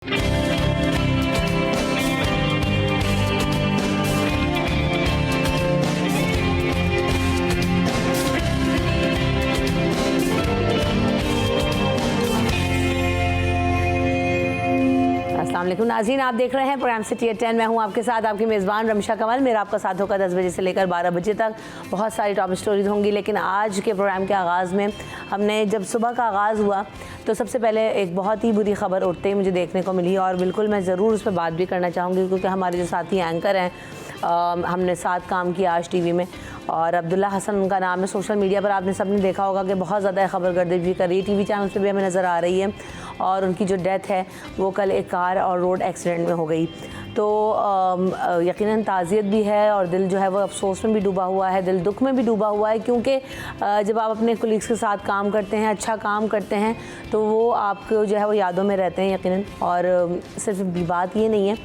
अस्सलामुअलैकुम नाज़रीन, आप देख रहे हैं प्रोग्राम सिटी एट 10। मैं हूं आपके साथ आपकी मेज़बान रमशा कमल। मेरा आपका साथ होगा 10 बजे से लेकर 12 बजे तक। बहुत सारी टॉप स्टोरीज होंगी, लेकिन आज के प्रोग्राम के आगाज़ में हमने जब सुबह का आगाज़ हुआ तो सबसे पहले एक बहुत ही बुरी खबर उठते ही मुझे देखने को मिली, और बिल्कुल मैं ज़रूर उस पर बात भी करना चाहूँगी, क्योंकि हमारे जो साथी एंकर हैं, हमने साथ काम किया आज टीवी में, और अब्दुल्ला हसन उनका नाम है। सोशल मीडिया पर आपने सबने देखा होगा कि बहुत ज़्यादा खबर गर्दिश भी कर रही है, टीवी चैनल पे भी हमें नज़र आ रही है। और उनकी जो डेथ है वो कल एक कार और रोड एक्सीडेंट में हो गई। तो यकीनन ताज़ियत भी है, और दिल जो है वो अफसोस में भी डूबा हुआ है, दिल दुख में भी डूबा हुआ है, क्योंकि जब आप अपने कोलीग्स के साथ काम करते हैं, अच्छा काम करते हैं, तो वो आपको जो है वो यादों में रहते हैं यकीनन। और सिर्फ बात ये नहीं है,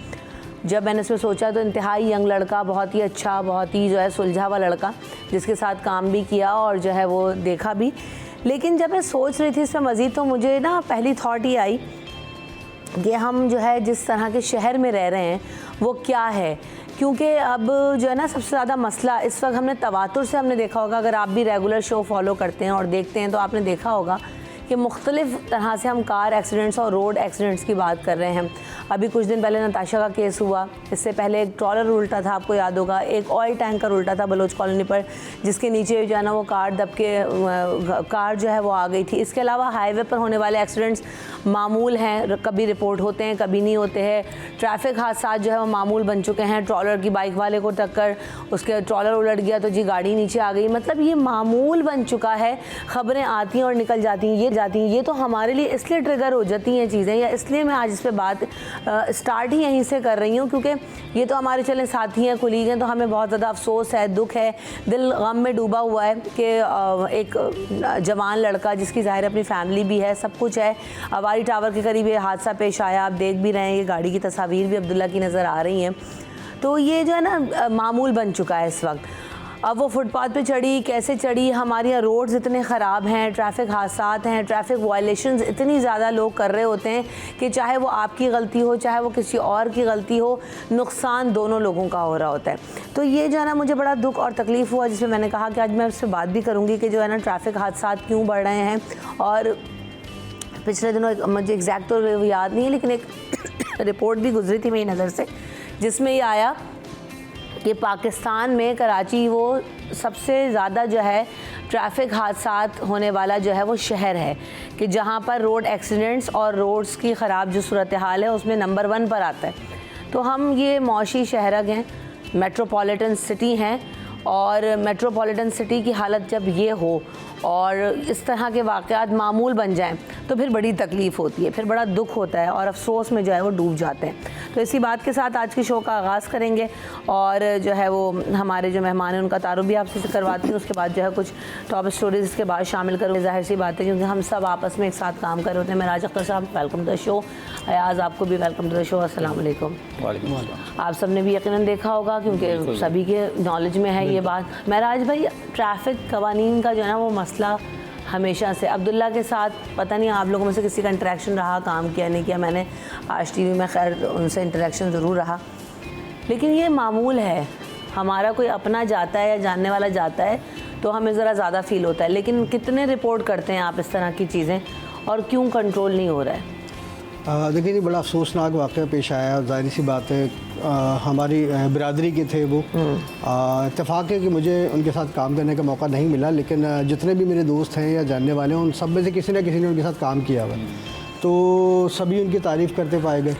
जब मैंने इसमें सोचा तो इंतहाई यंग लड़का, बहुत ही अच्छा, बहुत ही जो है सुलझा हुआ लड़का, जिसके साथ काम भी किया और जो है वो देखा भी। लेकिन जब मैं सोच रही थी इसमें मज़ीद, तो मुझे ना पहली थॉट ये आई कि हम जो है जिस तरह के शहर में रह रहे हैं वो क्या है। क्योंकि अब जो है ना सबसे ज़्यादा मसला इस वक्त हमने तवातुर से हमने देखा होगा, अगर आप भी रेगुलर शो फॉलो करते हैं और देखते हैं तो आपने देखा होगा कि मुख्तलिफ़ तरह से हम कार एक्सीडेंट्स और रोड एक्सीडेंट्स की बात कर रहे हैं। अभी कुछ दिन पहले नताशा का केस हुआ, इससे पहले एक ट्रॉलर उल्टा था, आपको याद होगा, एक ऑयल टैंकर उल्टा था बलोच कॉलोनी पर, जिसके नीचे जो है ना वो कार दब के कार जो है वो आ गई थी। इसके अलावा हाईवे पर होने वाले एक्सीडेंट्स मामूल हैं, कभी रिपोर्ट होते हैं कभी नहीं होते हैं। ट्रैफिक हादसा जो है वो मामूल बन चुके हैं, ट्रॉलर की बाइक वाले को टक्कर, उसके ट्रॉलर उलट गया तो जी गाड़ी नीचे आ गई, मतलब ये मामूल बन चुका है। ख़बरें आती हैं और निकल जाती हैं, ये तो हमारे लिए इसलिए ट्रिगर हो जाती हैं चीज़ें, या इसलिए मैं आज इस पर बात स्टार्ट ही यहीं से कर रही हूँ, क्योंकि ये तो हमारे चले साथी हैं, कुलीग हैं, तो हमें बहुत ज़्यादा अफसोस है, दुख है, दिल गम में डूबा हुआ है कि एक जवान लड़का जिसकी ज़ाहिर अपनी फैमिली भी है, सब कुछ है, अवारी टावर के करीब ये हादसा पेश आया। आप देख भी रहे हैं, ये गाड़ी की तस्वीर भी अब्दुल्ला की नज़र आ रही हैं। तो ये जो है ना मामूल बन चुका है इस वक्त। अब वो फुटपाथ पे चढ़ी, कैसे चढ़ी, हमारे यहाँ रोड्स इतने ख़राब हैं, ट्रैफिक हादसात हैं, ट्रैफिक वायलेशंस इतनी ज़्यादा लोग कर रहे होते हैं कि चाहे वो आपकी गलती हो चाहे वो किसी और की गलती हो, नुकसान दोनों लोगों का हो रहा होता है। तो ये जो है ना मुझे बड़ा दुख और तकलीफ़ हुआ, जिसमें मैंने कहा कि आज मैं उससे बात भी करूँगी कि जो है ना ट्रैफिक हादसात क्यों बढ़ रहे हैं। और पिछले दिनों मुझे एग्जैक्ट तो याद नहीं है, लेकिन एक रिपोर्ट भी गुजरी थी मेरी नज़र से, जिसमें ये आया कि पाकिस्तान में कराची वो सबसे ज़्यादा जो है ट्रैफिक हादसात होने वाला जो है वो शहर है, कि जहाँ पर रोड एक्सीडेंट्स और रोड्स की ख़राब जो सूरत हाल है उसमें नंबर 1 पर आता है। तो हम ये मौशी शहरक हैं, मेट्रोपॉलिटन सिटी हैं, और मेट्रोपॉलिटन सिटी की हालत जब ये हो और इस तरह के वाक़यात मामूल बन जाएं तो फिर बड़ी तकलीफ़ होती है, फिर बड़ा दुख होता है, और अफसोस में जो है वो डूब जाते हैं। तो इसी बात के साथ आज के शो का आगाज़ करेंगे, और जो है वो हमारे जो मेहमान हैं उनका तारुफ भी आपसे करवाती हूँ। उसके बाद जो है कुछ टॉप स्टोरीज़ इसके बाद शामिल करूँगी। ज़ाहिर सी बात है क्योंकि हम सब आपस में एक साथ काम कर रहे होते हैं। मेराज अख्तर साहब, welcome to the show. Ayaz, आपको भी वेलकम टू द शो। अस्सलाम वालेकुम। आप सब ने भी यकीनन देखा होगा, क्योंकि सभी के नॉलेज में है ये बात। मेराज भाई, ट्रैफिक कवानीन का जो है ना वो मसला हमेशा से अब्दुल्ला के साथ, पता नहीं आप लोगों में से किसी का इंटरेक्शन रहा, काम किया नहीं किया, मैंने आज टीवी में खैर उनसे इंटरेक्शन ज़रूर रहा, लेकिन ये मामूल है। हमारा कोई अपना जाता है या जानने वाला जाता है तो हमें ज़रा ज़्यादा फ़ील होता है, लेकिन कितने रिपोर्ट करते हैं आप इस तरह की चीज़ें, और क्यों कंट्रोल नहीं हो रहा है? देखिए जी, बड़ा अफसोसनाक वाक़या पेश आया। ज़ाहिर सी बात है, हमारी बिरादरी के थे वो। इत्तेफाक है कि मुझे उनके साथ काम करने का मौका नहीं मिला, लेकिन जितने भी मेरे दोस्त हैं या जानने वाले हैं उन सब में से किसी न किसी ने उनके साथ काम किया हुआ, तो सभी उनकी तारीफ़ करते पाए गए,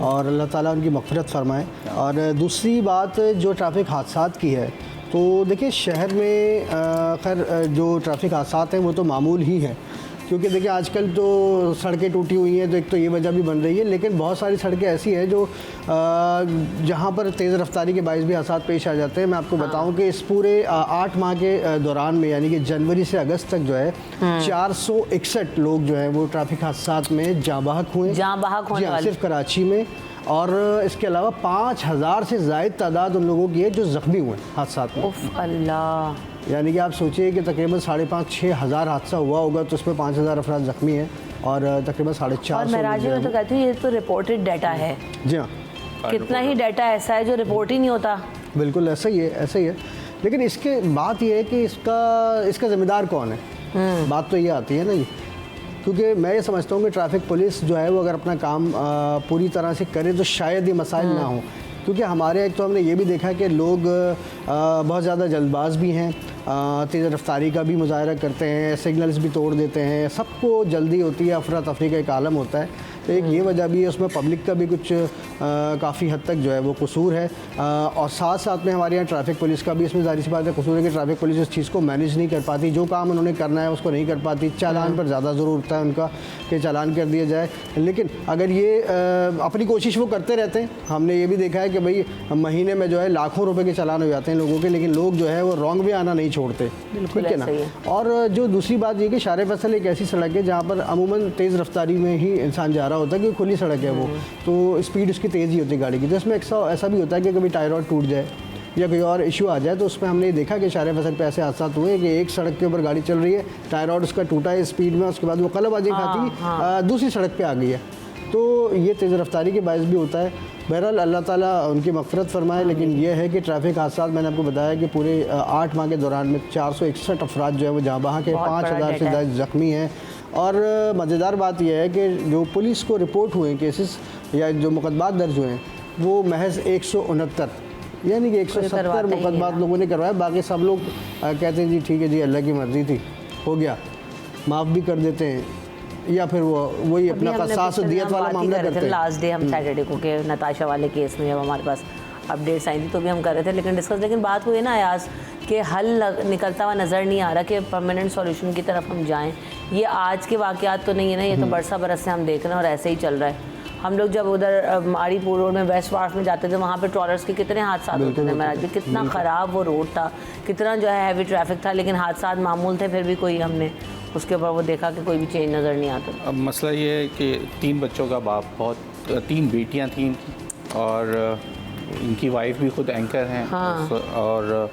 और अल्लाह ताला उनकी मग़फ़िरत फ़रमाए। और दूसरी बात जो ट्रैफिक हादसात की है, तो देखिए शहर में खैर जो ट्रैफिक हादसात हैं वो तो मामूल ही हैं, क्योंकि देखिए आजकल तो सड़कें टूटी हुई हैं, तो एक तो ये वजह भी बन रही है, लेकिन बहुत सारी सड़कें ऐसी हैं जो जहाँ पर तेज़ रफ्तारी के बाइस भी हादसात पेश आ जाते हैं। मैं आपको बताऊं कि इस पूरे 8 माह के दौरान में, यानी कि जनवरी से अगस्त तक जो है 461 लोग जो हैं वो ट्रैफिक हादसात में जाँ बहक हुए, सिर्फ कराची में। और इसके अलावा 5000 से ज़ायद तादाद उन लोगों की है जो ज़ख्मी हुए हादसात में। उफ़ अल्लाह, यानी कि आप सोचिए कि तकरीबन 5,500-6,000 हादसा हुआ होगा, तो उसमें 5,000 अफराद ज़ख्मी हैं। और तकरीबन 450 और महराज जी मैं तो कहती हूँ ये तो रिपोर्टेड डाटा है। जी हाँ, कितना ही डाटा ऐसा है जो रिपोर्ट ही नहीं होता। बिल्कुल ऐसा ही है, ऐसा ही है। लेकिन इसके बात ये है कि इसका ज़िम्मेदार कौन है। बात तो ये आती है ना जी, क्योंकि मैं ये समझता हूँ कि ट्रैफिक पुलिस जो है वो अगर अपना काम पूरी तरह से करे तो शायद ये मसाइल ना हो। क्योंकि हमारे एक तो हमने ये भी देखा है कि लोग बहुत ज़्यादा जल्दबाज भी हैं, तेज़ रफ्तारी का भी मुजाहरा करते हैं, सिग्नल्स भी तोड़ देते हैं, सबको जल्दी होती है, अफरा तफरी का एक आलम होता है। तो एक ये वजह भी है, उसमें पब्लिक का भी कुछ काफ़ी हद तक जो है वो कसूर है। और साथ साथ में हमारे यहाँ ट्रैफिक पुलिस का भी इसमें ज़ाहिर सी बात है कसूर है कि ट्रैफिक पुलिस इस चीज़ को मैनेज नहीं कर पाती, जो काम उन्होंने करना है उसको नहीं कर पाती। चालान पर ज़्यादा ज़ोर होता है उनका कि चालान कर दिया जाए। लेकिन अगर ये अपनी कोशिश वो करते रहते हैं, हमने ये भी देखा है कि भाई महीने में जो है लाखों रुपए के चालान हो जाते हैं लोगों के, लेकिन लोग जो है वो रॉन्ग भी आना नहीं छोड़ते। ठीक है ना। और जो दूसरी बात ये कि शारे फैसल एक ऐसी सड़क है जहाँ पर अमूमन तेज़ रफ्तारी में ही इंसान जा रहा होता है, क्योंकि खुली सड़क है वो, तो स्पीड उसकी तेज़ ही होती है गाड़ी की। तो इसमें ऐसा भी होता है कि कभी टायर रॉड टूट जाए या कोई और इशू आ जाए, तो उसमें हमने ये देखा कि शारे फैसल पे ऐसे हादसा हुए कि एक सड़क के ऊपर गाड़ी चल रही है, टायर रॉड उसका टूटा है स्पीड में, उसके बाद वो कलबाजी खाती दूसरी सड़क पे आ गई है। तो ये तेज़ रफ्तारी के बायस भी होता है। बहरहाल अल्लाह ताला उनकी मग़फ़िरत फरमाए। लेकिन ये है कि ट्रैफिक हादसा मैंने आपको बताया कि पूरे 8 माह के दौरान में 461 अफराद जो है वो जहाँ वहाँ के 5000 से ज़्यादा ज़ख्मी हैं। और मज़ेदार बात यह है कि जो पुलिस को रिपोर्ट हुए केसेस या जो मुकदमात दर्ज हुए हैं वो महज 169, यानी कि 170 मुकदमात लोगों ने करवाए। बाकी सब लोग कहते हैं जी ठीक है जी, अल्लाह की मर्ज़ी थी, हो गया, माफ़ भी कर देते हैं, या फिर वही अपना कसास दियत वाला मामला करते हैं। लास्ट डे हम सैटरडे को के नताशा वाले केस में जब हमारे पास अपडेट्स आई थी तो भी हम कर रहे थे लेकिन डिस्कस। लेकिन बात हुई ना अयाज कि हल निकलता हुआ नज़र नहीं आ रहा कि परमानेंट सॉल्यूशन की तरफ हम जाएं। ये आज के वाक़यात तो नहीं है ना, ये तो बरसा बरस से हम देख रहे हैं और ऐसे ही चल रहा है। हम लोग जब उधर आड़ीपुर रोड में वेस्ट वार्फ में जाते थे वहाँ पे ट्रॉलर्स के कितने हादसा होते थे महाराज जी, कितना ख़राब वो रोड था, कितना जो है हैवी ट्रैफिक था, लेकिन हादसा मामूल थे, फिर भी कोई हमने उसके ऊपर वो देखा कि कोई भी चेंज नज़र नहीं आता। अब मसला ये है कि 3 बच्चों का बाप, बहुत 3 बेटियां थीं और इनकी वाइफ भी खुद एंकर हैं। हाँ। और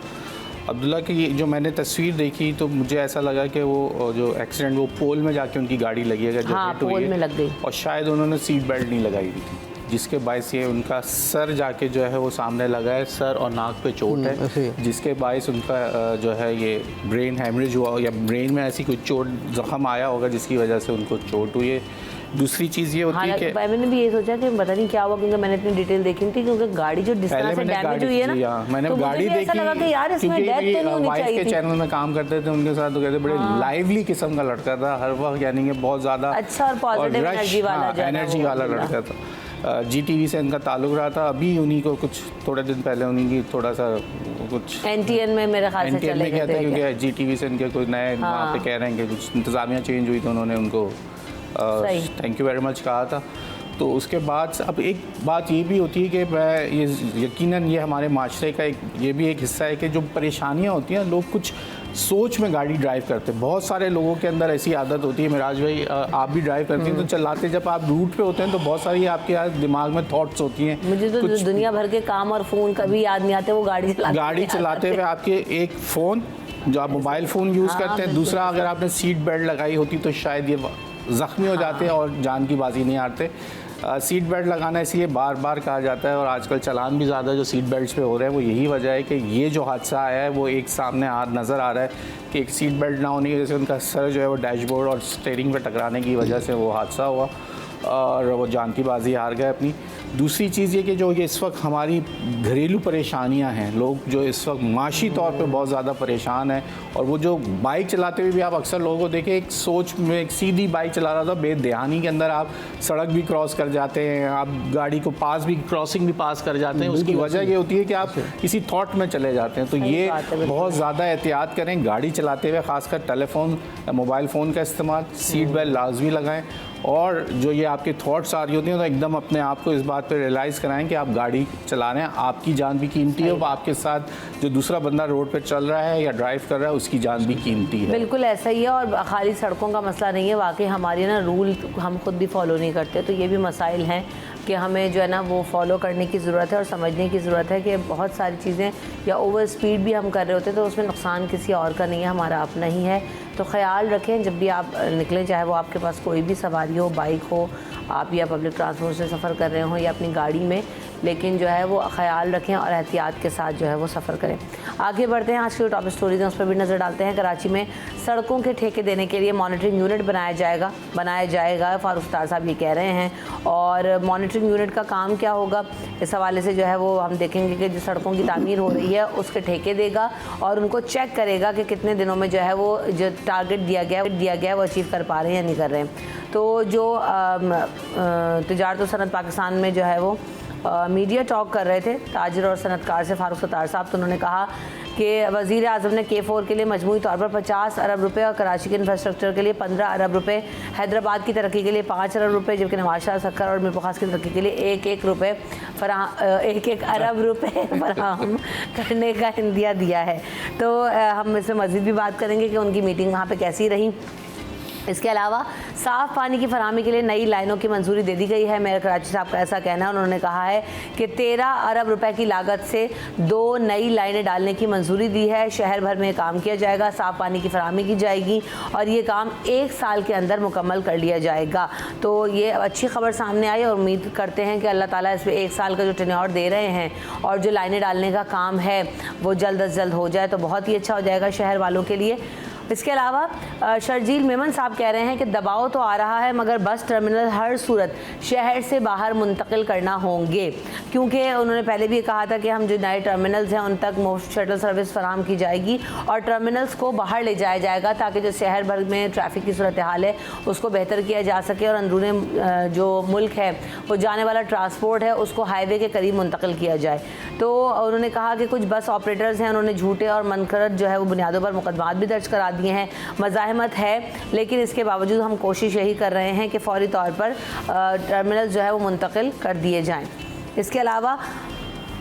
अब्दुल्ला की जो मैंने तस्वीर देखी तो मुझे ऐसा लगा कि वो जो एक्सीडेंट वो पोल में जाके उनकी गाड़ी लगी है, जो हाँ, पोल में लग गई और शायद उन्होंने सीट बेल्ट नहीं लगाई हुई थी, जिसके बायस ये उनका सर जाके जो है वो सामने लगा है, सर और नाक पे चोट है, जिसके बायस उनका जो है ये ब्रेन हैमरेज हुआ या ब्रेन में ऐसी कोई चोट ज़ख्म आया होगा जिसकी वजह से उनको चोट हुई है। दूसरी चीज़ ये होती है कि मैंने भी ये सोचा कि पता नहीं क्या हुआ, क्योंकि मैंने इतनी डिटेल देखी थी, क्योंकि गाड़ी जो जिस तरह से डैमेज हुई है ना, मैंने गाड़ी देखी क्योंकि वाइफ के चैनल में काम करते थे उनके साथ, तो कहते बड़े लाइवली किस्म का लड़का था हर वक्त, यानी कि बहुत ज़्यादा अच्छा और पॉजिटिव एनर्जी वाला लड़का था। GTV से इनका ताल्लुक रहा था। अभी उन्हीं को कुछ थोड़े दिन पहले उन्हीं की थोड़ा सा कुछ NTN में मेरे ख्याल से चले गए थे, क्योंकि GTV से इनके कोई नए वहाँ पे कह रहे हैं कि कुछ इंतज़ामिया चेंज हुई तो उन्होंने उनको थैंक यू वेरी मच कहा था। तो उसके बाद अब एक बात ये भी होती है कि मैं ये यकीनन ये हमारे माशरे का ये भी एक हिस्सा है कि जो परेशानियाँ होती हैं, लोग कुछ सोच में गाड़ी ड्राइव करते हैं। बहुत सारे लोगों के अंदर ऐसी आदत होती है, मिराज भाई आप भी ड्राइव करती हैं तो चलाते जब आप रूट पे होते हैं तो बहुत सारी आपके दिमाग में थॉट्स होती हैं। मुझे तो दुनिया भर के काम और फ़ोन कभी याद नहीं आते, वो गाड़ी चलाते हुए आपके एक फ़ोन जो आप मोबाइल फ़ोन यूज़ करते हैं, दूसरा अगर आपने सीट बेल्ट लगाई होती तो शायद ये ज़ख्मी हो जाते हैं और जान की बाजी नहीं आते। सीट बेल्ट लगाना इसलिए बार बार कहा जाता है और आजकल चलान भी ज़्यादा जो सीट बेल्ट्स पे हो रहे हैं वो यही वजह है कि ये जो हादसा आया है वो एक सामने नज़र आ रहा है कि एक सीट बेल्ट ना होने की वजह से उनका सर जो है वो डैशबोर्ड और स्टीयरिंग पे टकराने की वजह से वो हादसा हुआ और वो जान की बाजी हार गए अपनी। दूसरी चीज़ ये कि जो ये इस वक्त हमारी घरेलू परेशानियां हैं, लोग जो इस वक्त माशी तौर पे बहुत ज़्यादा परेशान हैं और वो जो बाइक चलाते हुए भी आप अक्सर लोगों को देखें, एक सोच में एक सीधी बाइक चला रहा था, बेध्यानी के अंदर आप सड़क भी क्रॉस कर जाते हैं, आप गाड़ी को पास भी क्रॉसिंग भी पास कर जाते हैं। उसकी वजह ये होती है कि आप किसी थॉट में चले जाते हैं। तो ये बहुत ज़्यादा एहतियात करें गाड़ी चलाते हुए, ख़ासकर टेलीफोन मोबाइल फ़ोन का इस्तेमाल, सीट बेल्ट लाजमी लगाएं और जो ये आपके थॉट्स आ रही होती हैं तो एकदम अपने आप को इस बात पे रियलाइज़ कराएं कि आप गाड़ी चला रहे हैं, आपकी जान भी कीमती है और आपके साथ जो दूसरा बंदा रोड पे चल रहा है या ड्राइव कर रहा है उसकी जान भी कीमती है। बिल्कुल ऐसा ही है और खाली सड़कों का मसला नहीं है, वाकई हमारे ना रूल हम खुद भी फॉलो नहीं करते, तो ये भी मसाइल हैं कि हमें जो है ना वो फॉलो करने की ज़रूरत है और समझने की ज़रूरत है कि बहुत सारी चीज़ें या ओवर स्पीड भी हम कर रहे होते हैं तो उसमें नुकसान किसी और का नहीं है, हमारा अपना ही है। तो ख्याल रखें जब भी आप निकलें, चाहे वो आपके पास कोई भी सवारी हो, बाइक हो, आप या पब्लिक ट्रांसपोर्ट से सफ़र कर रहे हो या अपनी गाड़ी में, लेकिन जो है वो ख्याल रखें और एहतियात के साथ जो है वो सफ़र करें। आगे बढ़ते हैं, आज की जो टॉप स्टोरीज हैं उस पर भी नज़र डालते हैं। कराची में सड़कों के ठेके देने के लिए मॉनिटरिंग यूनिट बनाया जाएगा, फारूक सत्तार साहब ये कह रहे हैं। और मॉनिटरिंग यूनिट का काम क्या होगा, इस हवाले से जो है वो हम देखेंगे कि जो सड़कों की तामीर हो रही है उसके ठेके देगा और उनको चेक करेगा कि कितने दिनों में जो है वो जो टारगेट दिया गया है वो अचीव कर पा रहे हैं या नहीं कर रहे हैं। तो जो तिजारत और सनत पाकिस्तान में जो है वो मीडिया टॉक कर रहे थे ताजिर और सनतकार से फारूक सत्तार साहब, तो उन्होंने कहा कि वज़ीर आज़म ने K4 के लिए मजमूई तौर पर 50 अरब रुपए और कराची के इंफ्रास्ट्रक्चर के लिए 15 अरब रुपए, हैदराबाद की तरक्की के लिए 5 अरब रुपए, जबकि नवाज शाह सक्कर और मीर ख़ास की तरक्की के लिए 1-1 अरब रुपए फराहम करने का इंदिया दिया है। तो हम इसमें मज़ीद भी बात करेंगे कि उनकी मीटिंग वहाँ पर कैसी रही। इसके अलावा साफ़ पानी की फराहमी के लिए नई लाइनों की मंजूरी दे दी गई है। मेयर कराची साहब का ऐसा कहना है। उन्होंने कहा है कि 13 अरब रुपए की लागत से 2 नई लाइनें डालने की मंजूरी दी है। शहर भर में काम किया जाएगा, साफ़ पानी की फराहमी की जाएगी और ये काम 1 साल के अंदर मुकम्मल कर लिया जाएगा। तो ये अच्छी खबर सामने आई और उम्मीद करते हैं कि अल्लाह ताला इस पर 1 साल का जो टेन्योर दे रहे हैं और जो लाइनें डालने का काम है वो जल्द अज जल्द हो जाए तो बहुत ही अच्छा हो जाएगा शहर वालों के लिए। इसके अलावा शर्जील मेमन साहब कह रहे हैं कि दबाव तो आ रहा है मगर बस टर्मिनल हर सूरत शहर से बाहर मुंतकिल करना होंगे, क्योंकि उन्होंने पहले भी कहा था कि हम जो नए टर्मिनल्स हैं उन तक मुफ्त शटल सर्विस फराहम की जाएगी और टर्मिनल्स को बाहर ले जाया जाएगा ताकि जो शहर भर में ट्रैफिक की सूरत हाल है उसको बेहतर किया जा सके और अंदरूनी जो मुल्क है वो जाने वाला ट्रांसपोर्ट है उसको हाईवे के करीब मुंतकिल किया जाए। तो उन्होंने कहा कि कुछ बस ऑपरेटर्स हैं उन्होंने झूठे और मनकरत जो है वो बुनियादों पर मुकदमात भी दर्ज करा दिए हैं, मज़ाहमत है, लेकिन इसके बावजूद हम कोशिश यही कर रहे हैं कि फ़ौरी तौर पर टर्मिनल जो है वो मुंतकिल कर दिए जाएं। इसके अलावा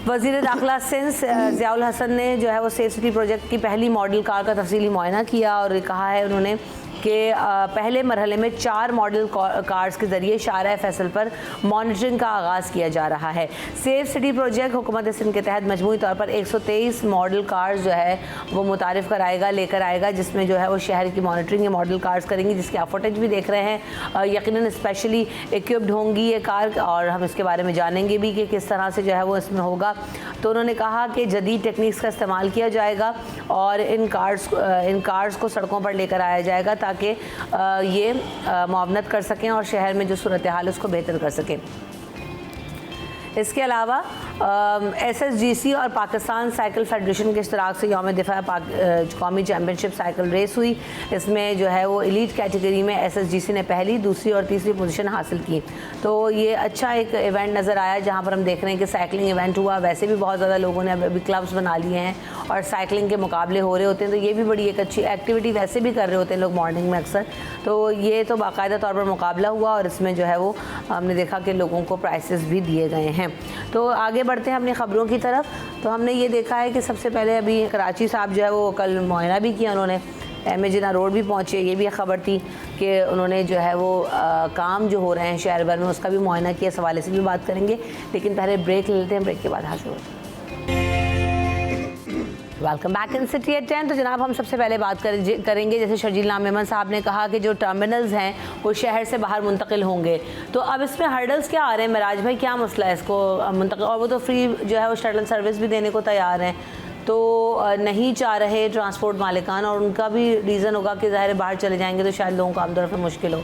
वज़ीर दाखिला सिंध ज़ियाउल हसन ने जो है वो सेफ सिटी प्रोजेक्ट की पहली मॉडल कार का तफसीली मुआयना किया और कहा है उन्होंने कि पहले मरहले में 4 मॉडल कार्स के ज़रिए शाहराह फैसल पर मॉनिटरिंग का आगाज़ किया जा रहा है। सेफ सिटी प्रोजेक्ट हुकूमत सिंध के तहत मजमूई तौर पर 123 मॉडल कार्स जो है वो मुतारिफ़ लेकर आएगा, जिसमें जो है वो शहर की मॉनिटरिंग ये मॉडल कार्स करेंगी, जिसके आप फुटेज भी देख रहे हैं। यकीनन स्पेशली इक्विप्ड होंगी ये कार और हम इसके बारे में जानेंगे भी कि किस तरह से जो है वो इसमें होगा। तो उन्होंने कहा कि जदीद टेक्निक्स का इस्तेमाल किया जाएगा और इन कार्स को सड़कों पर लेकर आया जाएगा ताकि ये मुआवनत कर सकें और शहर में जो सूरत हाल है उसको बेहतर कर सकें। इसके अलावा SSGC और पाकिस्तान साइकिल फेडरेशन के इश्तराक से यौम दिफा कौमी चैम्पियनशिप साइकिल रेस हुई। इसमें जो है वो एलीट कैटेगरी में SSGC ने पहली, दूसरी और तीसरी पोजीशन हासिल की। तो ये अच्छा एक इवेंट नज़र आया जहाँ पर हम देख रहे हैं कि साइकिलिंग इवेंट हुआ। वैसे भी बहुत ज़्यादा लोगों ने अभी क्लब्स बना लिए हैं और साइकिलिंग के मुकाबले हो रहे होते हैं, तो ये भी बड़ी एक अच्छी एक्टिविटी वैसे भी कर रहे होते हैं लोग मॉर्निंग में अक्सर। तो ये तो बाकायदा तौर पर मुकाबला हुआ और इसमें जो है वो हमने देखा कि लोगों को प्राइसेस भी दिए गए हैं। तो आगे बढ़ते हैं अपनी ख़बरों की तरफ। तो हमने ये देखा है कि सबसे पहले अभी कराची साहब जो है वो कल मुआयना भी किया, उन्होंने एम जिना रोड भी पहुँचे। ये भी एक ख़बर थी कि उन्होंने जो है वो काम जो हो रहे हैं शहर भर में उसका भी मुआयना किया, इस हवाले से भी बात करेंगे। लेकिन पहले ब्रेक ले लेते हैं, ब्रेक के बाद हाजिर होते हैं। Welcome back in city at 10। तो जनाब हम सबसे पहले बात करेंगे जैसे शर्जील मेमन साहब ने कहा कि जो टर्मिनल्स हैं वो शहर से बाहर मुंतकिल होंगे। तो अब इसमें हर्डल्स क्या आ रहे हैं मिराज भाई, क्या मसला है इसको मुंतकिल? और वो तो फ्री जो है वो शटल सर्विस भी देने को तैयार हैं, तो नहीं चाह रहे ट्रांसपोर्ट मालिकान, और उनका भी रीज़न होगा कि ज़ाहिर बाहर चले जाएंगे तो शायद लोगों को आमदोरफ्त में मुश्किल हो।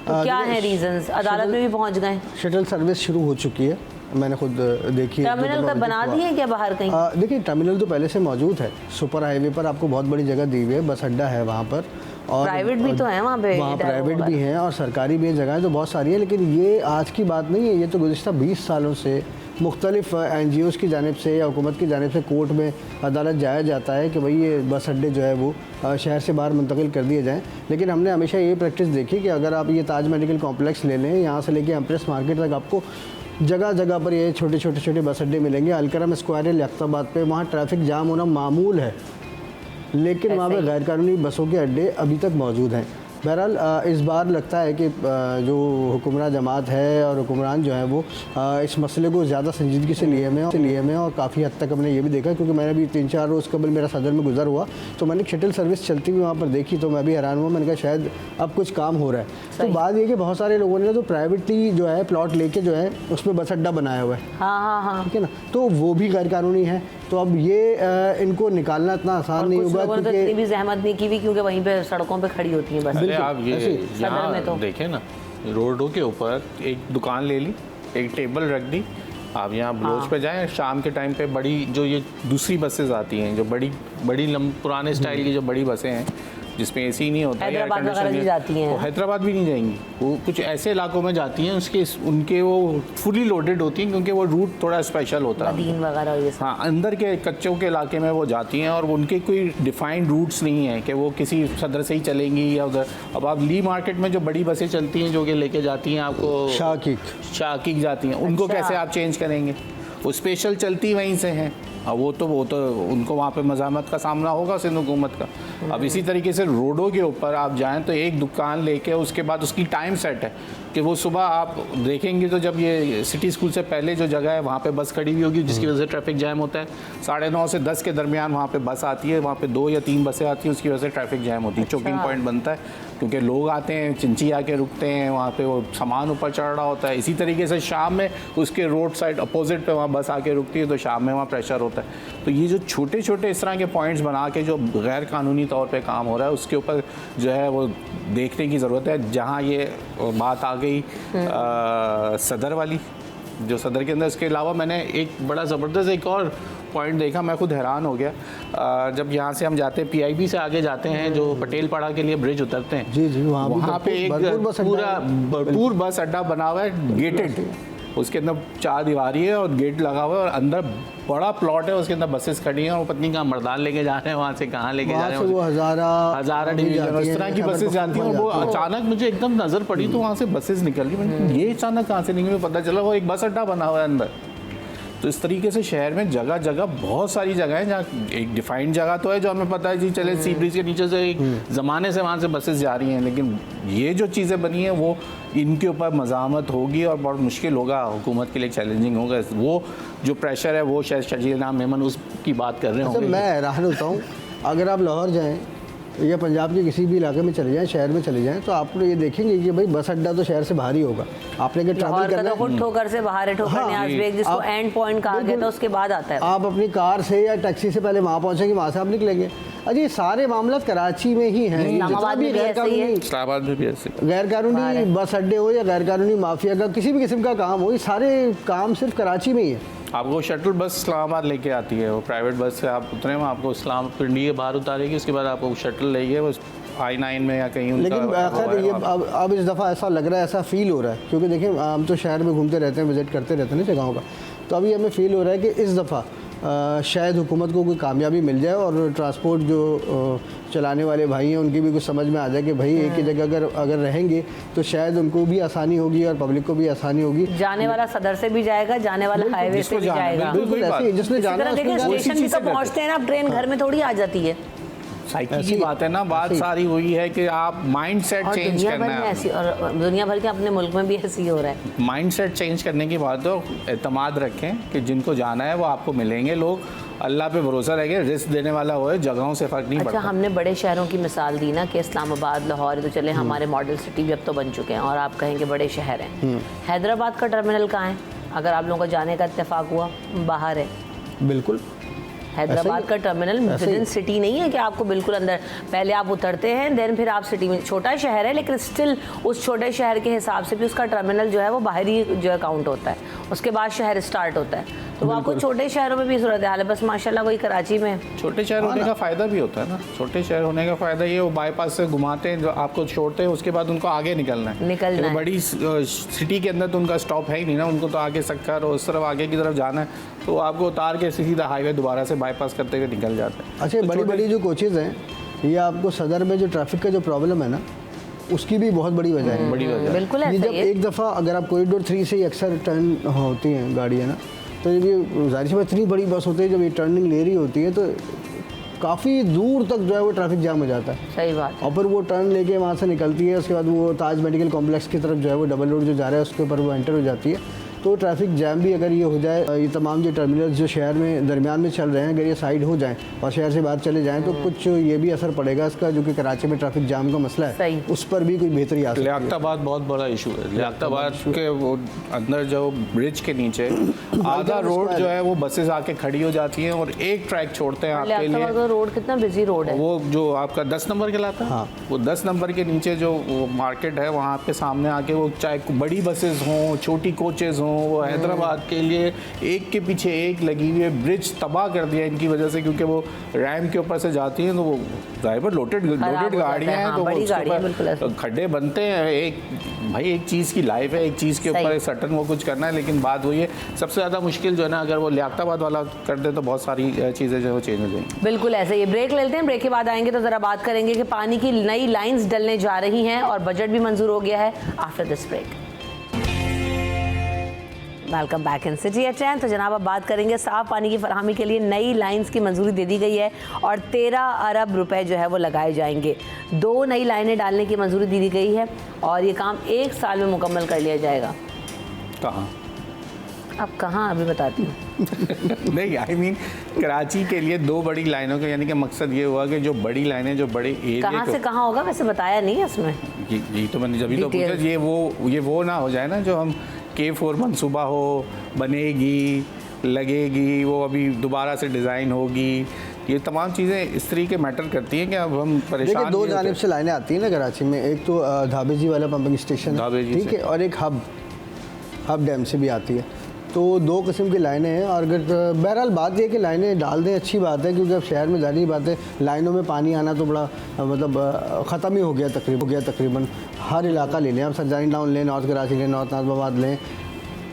तो क्या है रीज़न्स? अदालत में भी पहुँच गए, शटल सर्विस शुरू हो चुकी है, मैंने खुद देखी। टर्मिनल का बना दिए हैं क्या बाहर कहीं? देखिए टर्मिनल तो पहले से मौजूद है, सुपर हाईवे पर आपको बहुत बड़ी जगह दी हुई है, बस अड्डा है वहाँ पर, और प्राइवेट भी तो है वहाँ पे, वहाँ प्राइवेट भी हैं और सरकारी भी जगहें तो बहुत सारी हैं। लेकिन ये आज की बात नहीं है, ये तो गुज़िश्ता 20 सालों से मुख्तलिफ NGOs की जानिब से या हुकूमत की जानिब से कोर्ट में अदालत जाया जाता है कि भाई ये बस अड्डे जो है वो शहर से बाहर मुंतकिल कर दिए जाएँ। लेकिन हमने हमेशा ये प्रैक्टिस देखी कि अगर आप ये ताज मेडिकल कॉम्प्लेक्स ले लें, यहाँ से लेके एम्प्रेस मार्केट तक आपको जगह जगह पर ये छोटे बस अड्डे मिलेंगे। अलकरम स्क्वायर लियाकताबाद पे वहाँ ट्रैफिक जाम होना मामूल है, लेकिन वहाँ पे गैर कानूनी बसों के अड्डे अभी तक मौजूद हैं। बहरहाल इस बार लगता है कि जो हुक्मरान जमात है और हुक्मरान जो है वो इस मसले को ज़्यादा संजीदगी से लिए में और काफ़ी हद तक हमने ये भी देखा, क्योंकि मैंने भी 3-4 रोज़ कबल मेरा सदर में गुजर हुआ तो मैंने शटल सर्विस चलती हुई वहाँ पर देखी तो मैं भी हैरान हुआ। मैंने कहा शायद अब कुछ काम हो रहा है। तो बात ये कि बहुत सारे लोगों ने तो प्राइवेटली जो है प्लॉट लेके जो है उसमें बस अड्डा बनाया हुआ है। हाँ, ठीक है ना, तो वो भी गैर कानूनी है। तो अब ये इनको निकालना इतना आसान नहीं होगा, क्योंकि इतनी भी जहमत नहीं की भी, क्योंकि वहीं पे सड़कों पे खड़ी होती है बस। अरे आप ये सदर में तो देखें ना, रोडों के ऊपर एक दुकान ले ली, एक टेबल रख दी, आप यहाँ ब्लोच पे जाएं, शाम के टाइम पे बड़ी जो ये दूसरी बसेस आती हैं, जो बड़ी पुराने स्टाइल की जो बड़ी बसें हैं जिसमें एसी नहीं होता, हैदराबाद वगैरह भी जाती हैं। वो हैदराबाद भी नहीं जाएंगी, वो कुछ ऐसे इलाकों में जाती हैं उनके वो फुली लोडेड होती हैं, क्योंकि वो रूट थोड़ा स्पेशल होता है, मदीन वगैरह ये सब। हाँ, अंदर के कच्चों के इलाके में वो जाती हैं और उनके कोई डिफाइंड रूट्स नहीं है कि वो किसी सदर से ही चलेंगी या उधर। अब आप ली मार्केट में जो बड़ी बसें चलती हैं जो कि लेके जाती हैं आपको शाकिक जाती हैं, उनको कैसे आप चेंज करेंगे? वो स्पेशल चलती वहीं से हैं। अब वो तो उनको वहाँ पे मज़ामत का सामना होगा सिंध हुकूमत का। अब इसी तरीके से रोडों के ऊपर आप जाएं तो एक दुकान लेके उसके बाद उसकी टाइम सेट है कि वो सुबह आप देखेंगे तो जब ये सिटी स्कूल से पहले जो जगह है वहाँ पे बस खड़ी हुई होगी जिसकी वजह से ट्रैफिक जैम होता है। 9:30 से 10 के दरमियान वहाँ पे बस आती है, वहाँ पे 2 या 3 बसें आती हैं, उसकी वजह से ट्रैफिक जैम होती है। चोकिंग पॉइंट बनता है क्योंकि लोग आते हैं, चिंची आके रुकते हैं, वहाँ पे वो सामान ऊपर चढ़ रहा होता है। इसी तरीके से शाम में उसके रोड साइड अपोजिट पे वहाँ बस आके रुकती है तो शाम में वहाँ प्रेशर होता है। तो ये जो छोटे छोटे इस तरह के पॉइंट्स बना के जो गैर कानूनी तौर पे काम हो रहा है उसके ऊपर जो है वो देखने की ज़रूरत है। जहाँ ये बात आ गई सदर वाली, जो सदर के अंदर, इसके अलावा मैंने एक बड़ा ज़बरदस्त एक और पॉइंट देखा, मैं खुद हैरान हो गया। जब यहाँ से हम जाते हैं PIB से आगे जाते हैं जो पटेल पाड़ा के लिए ब्रिज उतरते हैं, जी वहाँ पे एक पूरा भरपूर बस अड्डा बना हुआ है, गेटेड, उसके अंदर 4 दीवारी है और गेट लगा हुआ है और अंदर बड़ा प्लॉट है, उसके अंदर बसेस खड़ी हैं और वो पत्नी कहाँ मर्दान लेके जा रहे हैं, वहाँ से कहाँ लेके जा रहे हैं, वो हज़ारा डिवीजन इस तरह की बसेस जाती हैं। और वो अचानक मुझे एकदम नज़र पड़ी तो वहाँ से बसेस निकल रही, ये अचानक कहाँ से निकली, पता चला वो एक बस अड्डा बना हुआ है अंदर। तो इस तरीके से शहर में जगह जगह बहुत सारी जगह है जहाँ एक डिफाइंड जगह तो है जो हमें पता है जी चले सी ब्रिज के नीचे से एक ज़माने से वहाँ से बसेस जा रही हैं, लेकिन ये जो चीज़ें बनी हैं वो इनके ऊपर मज़ामत होगी और बहुत मुश्किल होगा, हुकूमत के लिए चैलेंजिंग होगा। वो जो प्रेशर है वो शायद शजील नाम मेमन उसकी बात कर रहे होंगे। मैं हैरान होता हूँ, अगर आप लाहौर जाएँ या पंजाब के किसी भी इलाके में चले जाएं, शहर में चले जाएं, तो आप ये देखेंगे कि भाई बस अड्डा तो शहर से बाहर ही होगा। आपने अगर ट्रैवल करना है ठोकर से बाहर है, ठोकर न्याज बेग जिसको एंड पॉइंट कहा गया था उसके बाद आता है। आप अपनी कार से या टैक्सी से पहले वहाँ पहुँचेंगे, वहाँ से आप निकलेंगे। अजी सारे मामला कराची में ही हैं। इस्लामाबाद में भी ऐसे गैर कानूनी बस अड्डे हो या गैर कानूनी माफिया का किसी भी किस्म का काम हो, ये सारे काम सिर्फ कराची में ही है। आपको शटल बस इस्लामाबाद लेके आती है, वो प्राइवेट बस से आप उतरे वहाँ आपको इस्लाम पिंडी के बाहर उतारेगी, उसके बाद आपको शटल लेगी वो I-9 में या कहीं। लेकिन खैर ये अब इस दफ़ा ऐसा लग रहा है, ऐसा फील हो रहा है, क्योंकि देखिए हम तो शहर में घूमते रहते हैं, विज़िट करते रहते हैं ना जगहों का, तो अभी हमें फील हो रहा है कि इस दफ़ा शायद हुकूमत को कोई कामयाबी मिल जाए और ट्रांसपोर्ट जो चलाने वाले भाई हैं उनकी भी कुछ समझ में आ जाए कि भाई एक ही जगह अगर रहेंगे तो शायद उनको भी आसानी होगी और पब्लिक को भी आसानी होगी। जाने वाला सदर से भी जाएगा, जाने वाला हाईवे से भी जाएगा। बिल्कुल ऐसे जिसने जाना स्टेशन भी तो पहुँचते हैं ना, ट्रेन घर में थोड़ी आ जाती है। साइकिल की बात है ना, बात सारी हुई है कि आप माइंड सेट चेंज करना है। ऐसी और दुनिया भर के अपने मुल्क में भी ऐसी हो रहा है। माइंड सेट चेंज करने की बात हो, एतमाद रखें कि जिनको जाना है वो आपको मिलेंगे, लोग अल्लाह पे भरोसा रहेगा, रिस्क देने वाला हो, जगहों से फ़र्क नहीं पड़ता। हमने बड़े शहरों की मिसाल दी ना कि इस्लामाबाद, लाहौर तो चले हमारे मॉडल सिटी भी अब तो बन चुके हैं और आप कहेंगे बड़े शहर हैं। हैदराबाद का टर्मिनल कहाँ है? अगर आप लोगों को जाने का इत्तेफाक हुआ, बाहर है। बिल्कुल हैदराबाद का टर्मिनल विदिन सिटी नहीं है कि आपको बिल्कुल अंदर, पहले आप उतरते हैं देन फिर आप सिटी में, छोटा शहर है लेकिन स्टिल उस छोटे शहर के हिसाब से भी उसका टर्मिनल जो है वो बाहरी जो है काउंट होता है, उसके बाद शहर स्टार्ट होता है। तो आपको छोटे शहरों में भी सूरत हाल है, बस माशाल्लाह वही कराची में। छोटे शहर होने का फ़ायदा भी होता है ना, छोटे शहर होने का फ़ायदा ये वो बाईपास से घुमाते हैं, जो आपको छोड़ते हैं उसके बाद उनको आगे निकलना है। बड़ी सिटी के अंदर तो उनका स्टॉप है ही नहीं ना, उनको तो आगे सक्कर और उस तरफ आगे की तरफ जाना है, तो आपको उतार के सीधा हाईवे दोबारा से बाईपास करते हुए निकल जाते हैं। अच्छा, बड़ी बड़ी जो कोचेज़ हैं, ये आपको सदर में जो ट्रैफिक का जो प्रॉब्लम है ना, उसकी भी बहुत बड़ी वजह है। बड़ी वजह बिल्कुल है। जब एक दफ़ा अगर आप कॉरिडोर 3 से अक्सर टर्न होती हैं गाड़ियाँ ना, तो जब ये जाहिर सी बात इतनी बड़ी बस होती है, जब ये टर्निंग ले रही होती है तो काफ़ी दूर तक जो है वो ट्रैफिक जाम हो जाता है। सही बात है। और फिर वो टर्न लेके वहाँ से निकलती है, उसके बाद वो ताज मेडिकल कॉम्प्लेक्स की तरफ जो है वो डबल रोड जो जा रहा है उसके ऊपर वो एंटर हो जाती है। तो ट्रैफिक जैम भी अगर ये हो जाए, ये तमाम जो टर्मिनल्स जो शहर में दरमियान में चल रहे हैं, अगर ये साइड हो जाएं और शहर से बाहर चले जाएं तो कुछ ये भी असर पड़ेगा इसका, जो कि कराची में ट्रैफिक जाम का मसला है सही। उस पर भी कोई बेहतरी आ सकती है। लियाकताबाद बहुत बड़ा इशू है। लियाकताबाद के वो अंदर जो ब्रिज के नीचे आधा रोड जो है वो बसेस आके खड़ी हो जाती हैं और एक ट्रैक छोड़ते हैं आपके लिए। लियाकताबाद का रोड कितना बिजी रोड है। वो जो आपका 10 नंबर कहलाता है, हाँ। वो 10 नंबर के नीचे जो वो मार्केट है वहाँ पे सामने आके वो चाहे बड़ी बसेस हों, छोटी कोचेस हों, वो हैदराबाद के लिए एक के पीछे एक लगी हुई है। ब्रिज तबाह कर दिया इनकी वजह से, क्योंकि वो रैम के ऊपर से जाती हैं तो वो ड्राइवर लोडेड गाड़ियाँ हैं, तो वो उसके ऊपर खड्डे बनते हैं। एक भाई एक चीज़ की लाइफ है, एक चीज़ के ऊपर सटन वो कुछ करना है, लेकिन बात वही है सबसे ज़्यादा मुश्किल जो है ना, अगर वो लियाकताबाद वाला कर दे तो बहुत सारी चीज़ें जो है वो चेंज हो जाएंगी। बिल्कुल ऐसे ही। ब्रेक लेते हैं, ब्रेक के बाद आएंगे तो ज़रा बात करेंगे कि पानी की नई लाइंस डलने जा रही हैं और बजट भी मंजूर हो गया है। After this break welcome back in city at 10। तो जनाब अब बात करेंगे साफ पानी की फराहमी के लिए नई लाइंस की मंजूरी दे दी गई है और 13 अरब रुपए जो है वो लगाए जाएंगे। 2 नई लाइनें डालने की मंजूरी दे दी गई है और ये काम 1 साल में मुकम्मल कर लिया जाएगा। कहाँ? अब कहाँ अभी बताती हूँ। नहीं, आई मीन कराची के लिए 2 बड़ी लाइनों का यानी कि मकसद ये हुआ कि जो बड़ी लाइनें जो बड़े एरिया कहाँ से कहाँ होगा वैसे बताया नहीं है इसमें। यही तो मैंने जब तो पूछा, ये वो ना हो जाए ना जो हम K4 मनसूबा हो, बनेगी, लगेगी, वो अभी दोबारा से डिज़ाइन होगी, ये तमाम चीज़ें इस तरीके मैटर करती हैं कि अब हम परेशान। देखिए 2 जानिब से लाइनें आती हैं ना कराची में, एक तो धाबेजी वाला पंपिंग स्टेशन, ठीक है, और एक हब डैम से भी आती है। तो 2 किस्म की लाइनें हैं और अगर बहरहाल बात यह कि लाइनें डाल दें अच्छी बात है, क्योंकि अब शहर में जारी बात है लाइनों में पानी आना तो बड़ा मतलब ख़त्म ही हो गया तकरीबन। हर इलाका ले लें, आप सरजानी टाउन लें, नॉर्थ कराची लें, नॉर्थ नाज़िमाबाद लें,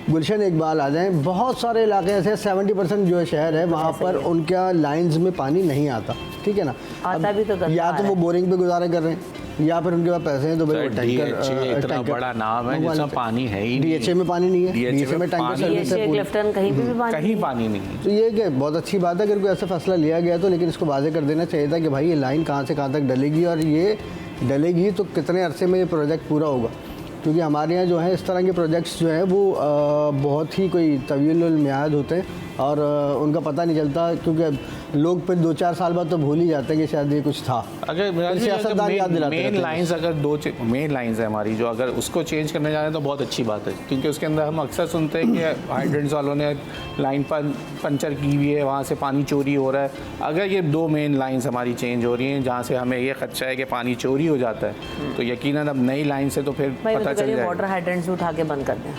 गुलशन इकबाल आ जाएँ, बहुत सारे इलाके ऐसे 70% जो शहर है वहाँ पर उनका लाइन्स में पानी नहीं आता, ठीक है ना। आता भी तो या तो वो बोरिंग पे गुजारा कर रहे हैं या फिर उनके पास पैसे हैं तो भाई वो टैंकर, इतना बड़ा नाम है जिसमें पानी है ही नहीं। DHA में पानी नहीं है, DHA में टैंकर सर्विस है, क्लिफ्टन कहीं पे भी पानी कहीं पानी नहीं है। तो ये कि बहुत अच्छी बात है अगर कोई ऐसा फैसला लिया गया तो, लेकिन इसको वाज़ेह कर देना चाहिए था कि भाई ये लाइन कहाँ से कहाँ तक डलेगी और ये डलेगी तो कितने अरसे में ये प्रोजेक्ट पूरा होगा, क्योंकि हमारे यहाँ जो है इस तरह के प्रोजेक्ट्स जो हैं वो बहुत ही कोई तवील मियाद होते हैं और उनका पता नहीं चलता, क्योंकि लोग फिर 2-4 साल बाद तो भूल ही जाते हैं कि शायद ये कुछ था। अगर मेन लाइंस अगर 2 मेन लाइंस है हमारी, जो अगर उसको चेंज करने जा रहे हैं तो बहुत अच्छी बात है, क्योंकि उसके अंदर हम अक्सर सुनते हैं कि हाइड्रेंट्स वालों ने लाइन पर पंचर की हुई है, वहाँ से पानी चोरी हो रहा है। अगर ये 2 मेन लाइंस हमारी चेंज हो रही हैं जहाँ से हमें ये खदशा है कि पानी चोरी हो जाता है, तो यकीनन अब नई लाइन से तो फिर पता चल जाएगा। वाटर हाइड्रेंट्स उठा के बंद कर दें,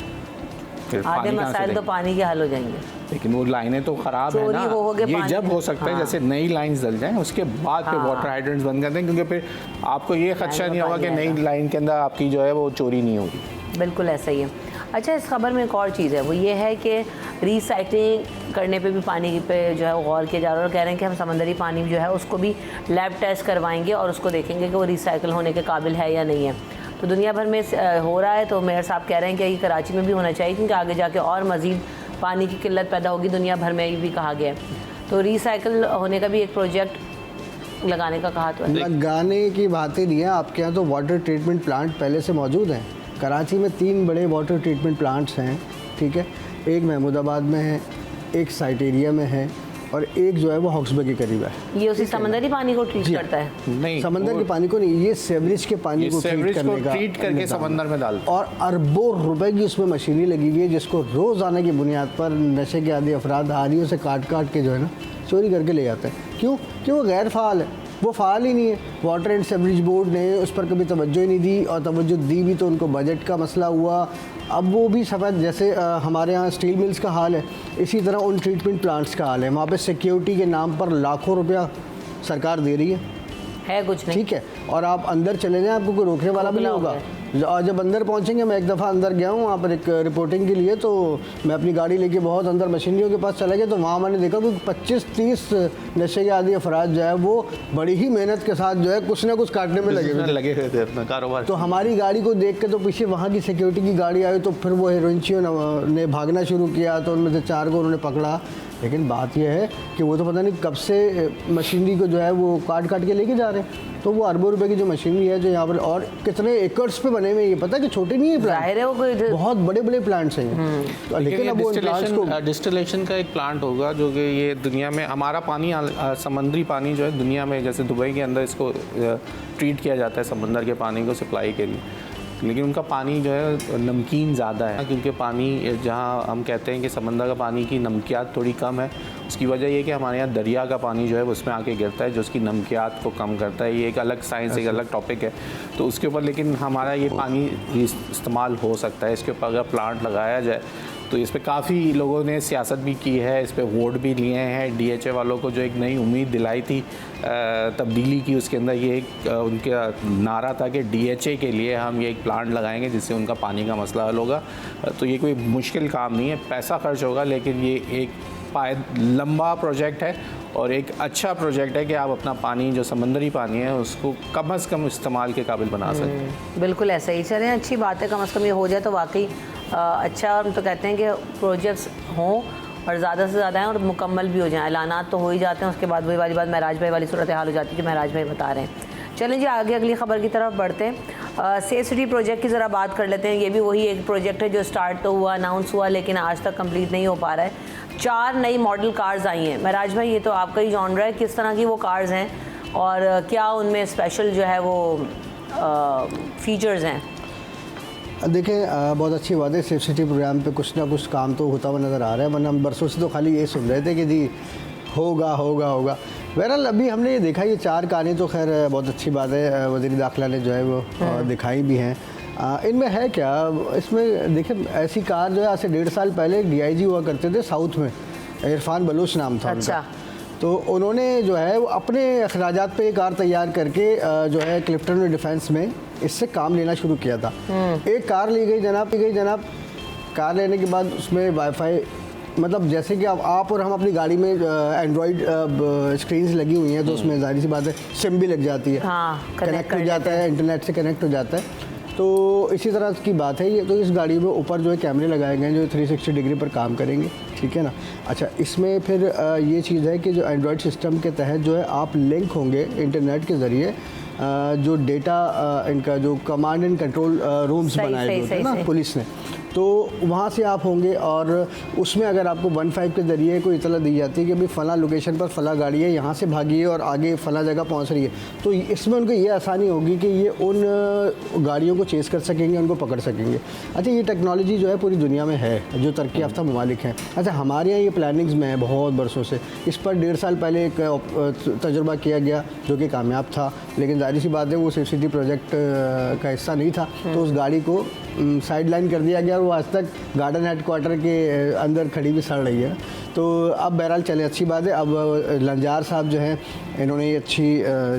आधे मसाइल तो पानी के हल हो जाएंगे। लेकिन वो लाइनें तो खराब है ना, ये जब हो सकता है जैसे नई लाइंस डल जाएं उसके बाद फिर वाटर हाइड्रेंट्स बंद कर दें, क्योंकि फिर आपको ये खदशा नहीं होगा कि नई लाइन के अंदर आपकी जो है वो चोरी नहीं होगी। बिल्कुल ऐसा ही है। अच्छा, इस खबर में एक और चीज़ है, वो ये है कि रिसाइकलिंग करने पे भी पानी पे जो है वो गौर किया जा रहा है और कह रहे हैं कि हम समंदरी पानी जो है उसको भी लैब टेस्ट करवाएंगे और उसको देखेंगे कि वो रिसाइकिल होने के काबिल है या नहीं है। तो दुनिया भर में हो रहा है, तो मेयर साहब कह रहे हैं कि ये कराची में भी होना चाहिए, क्योंकि आगे जाके और मज़ीद पानी की किल्लत पैदा होगी, दुनिया भर में ये भी कहा गया है। तो रिसाइकिल होने का भी एक प्रोजेक्ट लगाने का कहा तो है। लगाने की बातें नहीं है, आपके यहाँ तो वाटर ट्रीटमेंट प्लांट पहले से मौजूद हैं। कराची में 3 बड़े वाटर ट्रीटमेंट प्लांट्स हैं, ठीक है, एक महमूदाबाद में है, एक साइट एरिया में है और एक जो है वो हॉक्सबे के करीब है। ये उसी समंदरी पानी को ट्रीट करता है? नहीं, समंदर के पानी को नहीं, ये सीवरेज के पानी को ट्रीट करके समंदर में डालता है और अरबों रुपए की उसमें मशीनरी लगी हुई है, जिसको रोज़ाना की बुनियाद पर नशे के आदि अफराद हारियों से काट के जो है ना चोरी करके ले जाते हैं। क्यों? वो गैर फ़ाल है, वो फ़ाल ही नहीं है। वाटर एंड सीवरेज बोर्ड ने उस पर कभी तवज्जो ही नहीं दी, और तवज्जो दी भी तो उनको बजट का मसला हुआ। अब वो भी सफ़ेद, जैसे हमारे यहाँ स्टील मिल्स का हाल है, इसी तरह उन ट्रीटमेंट प्लांट्स का हाल है। वहाँ पे सिक्योरिटी के नाम पर लाखों रुपया सरकार दे रही है कुछ नहीं, ठीक है, और आप अंदर चले जाएं आपको कोई रोकने वाला भी नहीं होगा। और जब अंदर पहुंचेंगे, मैं एक दफ़ा अंदर गया हूँ वहाँ पर एक रिपोर्टिंग के लिए, तो मैं अपनी गाड़ी लेके बहुत अंदर मशीनरियों के पास चला गया, तो वहाँ मैंने देखा कि 25-30 नशे के आदि अफराद जो है वो बड़ी ही मेहनत के साथ जो है कुछ ना कुछ काटने में लगे हुए थे अपना कारोबार। तो हमारी गाड़ी को देख के तो पीछे वहाँ की सिक्योरिटी की गाड़ी आई, तो फिर वो हेरोइंचियों ने भागना शुरू किया, तो उनमें से 4 को उन्होंने पकड़ा। लेकिन बात यह है कि वो तो पता नहीं कब से मशीनरी को जो है वो काट काट के लेके जा रहे हैं। तो वो अरबों रुपए की जो मशीनरी है जो यहाँ पर, और कितने एकर्स पे बने हुए हैं, ये पता है कि छोटे नहीं है जाहिर है वो कोई प्लांट, बहुत बड़े बड़े प्लांट्स हैं। तो लेकिन अब वो प्लांट्स को डिस्टिलेशन का एक प्लांट होगा जो कि ये दुनिया में हमारा पानी समुद्री पानी जो है दुनिया में, जैसे दुबई के अंदर इसको ट्रीट किया जाता है समंदर के पानी को सप्लाई के लिए, लेकिन उनका पानी जो है नमकीन ज़्यादा है, क्योंकि पानी जहाँ हम कहते हैं कि समंदर का पानी की नमकियात थोड़ी कम है, उसकी वजह ये कि हमारे यहाँ दरिया का पानी जो है उसमें आके गिरता है जो उसकी नमकियात को कम करता है। ये एक अलग साइंस, एक अलग टॉपिक है तो उसके ऊपर, लेकिन हमारा ये पानी इस्तेमाल हो सकता है। इसके ऊपर अगर प्लांट लगाया जाए तो इस पर काफ़ी लोगों ने सियासत भी की है, इस पर वोट भी लिए हैं। DHA वालों को जो एक नई उम्मीद दिलाई थी तब्दीली की, उसके अंदर ये एक उनका नारा था कि DHA के लिए हम ये एक प्लांट लगाएंगे जिससे उनका पानी का मसला हल होगा। तो ये कोई मुश्किल काम नहीं है, पैसा खर्च होगा, लेकिन ये एक लंबा प्रोजेक्ट है और एक अच्छा प्रोजेक्ट है कि आप अपना पानी जो समंदरी पानी है उसको कम से कम इस्तेमाल के काबिल बना सकते हैं। बिल्कुल ऐसा ही। चलें, अच्छी बात है, कम से कम ये हो जाए तो वाकई अच्छा। हम तो कहते हैं कि प्रोजेक्ट्स हों और ज़्यादा से ज़्यादा हैं और मुकम्मल भी हो जाएं। ऐलानात तो हो ही जाते हैं, उसके बाद वही वाली बात महराज भाई वाली सूरत हाल हो जाती है कि महराज भाई बता रहे हैं। चलें जी, आगे अगली खबर की तरफ बढ़ते हैं। सेफ सिटी प्रोजेक्ट की ज़रा बात कर लेते हैं। ये भी वही एक प्रोजेक्ट है जो स्टार्ट तो हुआ, अनाउंस हुआ, लेकिन आज तक कंप्लीट नहीं हो पा रहा है। 4 नई मॉडल कार्स आई हैं। महराज भाई, ये तो आपका ही जॉनर है, किस तरह की वो कार्स हैं और क्या उनमें स्पेशल जो है वो फीचर्स हैं? देखें, बहुत अच्छी बात है, सेफ सिटी प्रोग्राम पे कुछ ना कुछ काम तो होता हुआ नज़र आ रहा है, वरना हम बरसों से तो खाली ये सुन रहे थे कि जी होगा होगा होगा। बहरहाल अभी हमने ये देखा, ये 4 कारें तो खैर बहुत अच्छी बात है, वज़ीर दाखिला ने जो है वो दिखाई भी हैं। इनमें है क्या, इसमें देखें ऐसी कार जो है आज से 1.5 साल पहले DIG हुआ करते थे साउथ में, इरफान बलूच नाम था अच्छा। उनका। तो उन्होंने जो है वो अपने अखराजात पे ये कार तैयार करके जो है क्लिफ्टन में डिफेंस में इससे काम लेना शुरू किया था। एक कार ली गई जनाब, कार लेने के बाद उसमें वाईफाई, मतलब जैसे कि अब आप और हम अपनी गाड़ी में एंड्रॉयड स्क्रीन्स लगी हुई हैं तो उसमें जाहिर सी बात है सिम भी लग जाती है, कनेक्ट हो जाता है, इंटरनेट से कनेक्ट हो जाता है। तो इसी तरह की बात है ये। तो इस गाड़ी में ऊपर जो है कैमरे लगाए गए हैं जो 360 डिग्री पर काम करेंगे, ठीक है ना। अच्छा, इसमें फिर ये चीज़ है कि जो एंड्रॉयड सिस्टम के तहत जो है आप लिंक होंगे इंटरनेट के ज़रिए, जो डेटा इनका जो कमांड एंड कंट्रोल रूम्स बनाए हुए थे ना पुलिस ने, तो वहाँ से आप होंगे और उसमें अगर आपको 15 के ज़रिए कोई इतला दी जाती है कि भाई फ़लाँ लोकेशन पर फ़लाँ गाड़ी है, यहाँ से भागिए और आगे फ़लाँ जगह पहुँच रही है, तो इसमें उनको ये आसानी होगी कि ये उन गाड़ियों को चेस कर सकेंगे, उनको पकड़ सकेंगे। अच्छा, ये टेक्नोलॉजी जो है पूरी दुनिया में है, जो तरक्की याफ्ता ममालिक हैं। अच्छा, हमारे यहाँ ये प्लानिंग्स में है बहुत बरसों से। इस पर 1.5 साल पहले एक तजुर्बा किया गया जो कि कामयाब था, लेकिन जाहिर सी बात है वो सेफ सिटी प्रोजेक्ट का हिस्सा नहीं था, तो उस गाड़ी को साइड लाइन कर दिया गया और वो आज तक गार्डन हेडक्वार्टर के अंदर खड़ी भी सड़ रही है। तो अब बहरहाल चले, अच्छी बात है। अब लंजार साहब जो हैं इन्होंने ये अच्छी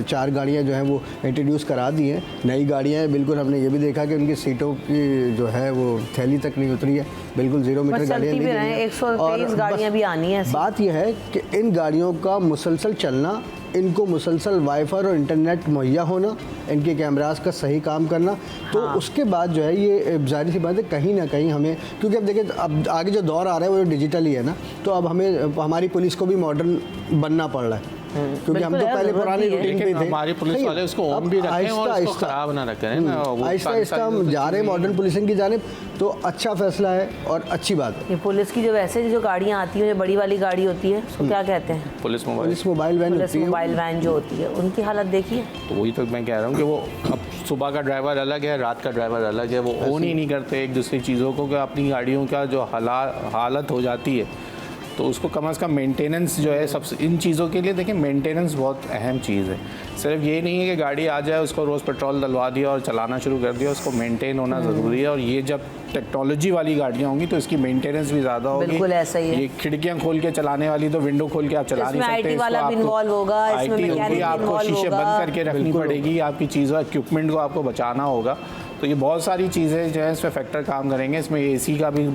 4 गाड़ियाँ जो हैं वो इंट्रोड्यूस करा दी हैं, नई गाड़ियाँ हैं बिल्कुल। हमने ये भी देखा कि उनकी सीटों की जो है वो थैली तक नहीं उतरी है, बिल्कुल 0 मीटर गाड़ियाँ, 123 गाड़ियाँ भी आनी है। बात यह है कि इन गाड़ियों का मुसलसल चलना, इनको मुसलसल वाईफाई और इंटरनेट मुहैया होना, इनके कैमरास का सही काम करना, तो उसके बाद जो है ये जाहिर सी बात है कहीं ना कहीं हमें, क्योंकि अब देखिए अब आगे जो दौर आ रहा है वो डिजिटल ही है ना, तो अब हमें हमारी पुलिस को भी मॉडर्न बनना पड़ रहा है, क्योंकि हम तो पहले पुरानी रूटीन पे थे। हमारी पुलिस वाले उसको ऑन भी रखें और उसको खराब ना रखें ना, आहिस्ता आहिस्ता हम जा रहे हैं मॉडर्न पुलिसिंग की जानिब, तो अच्छा फैसला है और अच्छी बात है। ये पुलिस की जो वैसे जो गाड़ियाँ आती हैं, जो बड़ी वाली गाड़ी होती है, उसको क्या कहते हैं? पुलिस मोबाइल वैन होती है, मोबाइल वैन जो होती है, उनकी हालत देखिए। तो वही तो मैं कह रहा हूँ कि वो अब सुबह का ड्राइवर अलग है, रात का ड्राइवर अलग है, वो ओन ही नहीं करते एक दूसरी चीज़ों को, कि अपनी गाड़ियों का जो हालत हो जाती है तो उसको कम से कम मेंटेनेंस जो है सबसे, इन चीज़ों के लिए देखिए मेंटेनेंस बहुत अहम चीज़ है। सिर्फ ये नहीं है कि गाड़ी आ जाए उसको रोज़ पेट्रोल डलवा दिया और चलाना शुरू कर दिया, उसको मेंटेन होना ज़रूरी है। और ये जब टेक्नोलॉजी वाली गाड़ियाँ होंगी तो इसकी मेंटेनेंस भी ज़्यादा होगी। बिल्कुल ऐसा ही है। ये खिड़कियाँ खोल के चलाने वाली तो विंडो खोल के आप चला नहीं सकते, IT वाला भी इन्वॉल्व होगा, इसमें मैकेनिक आपको शीशे बंद करके रखनी पड़ेगी, आपकी चीज़ों इक्विपमेंट को आपको बचाना होगा। तो ये बहुत सारी चीज़ें जो है इसमें फैक्टर काम करेंगे। इसमें एसी का भी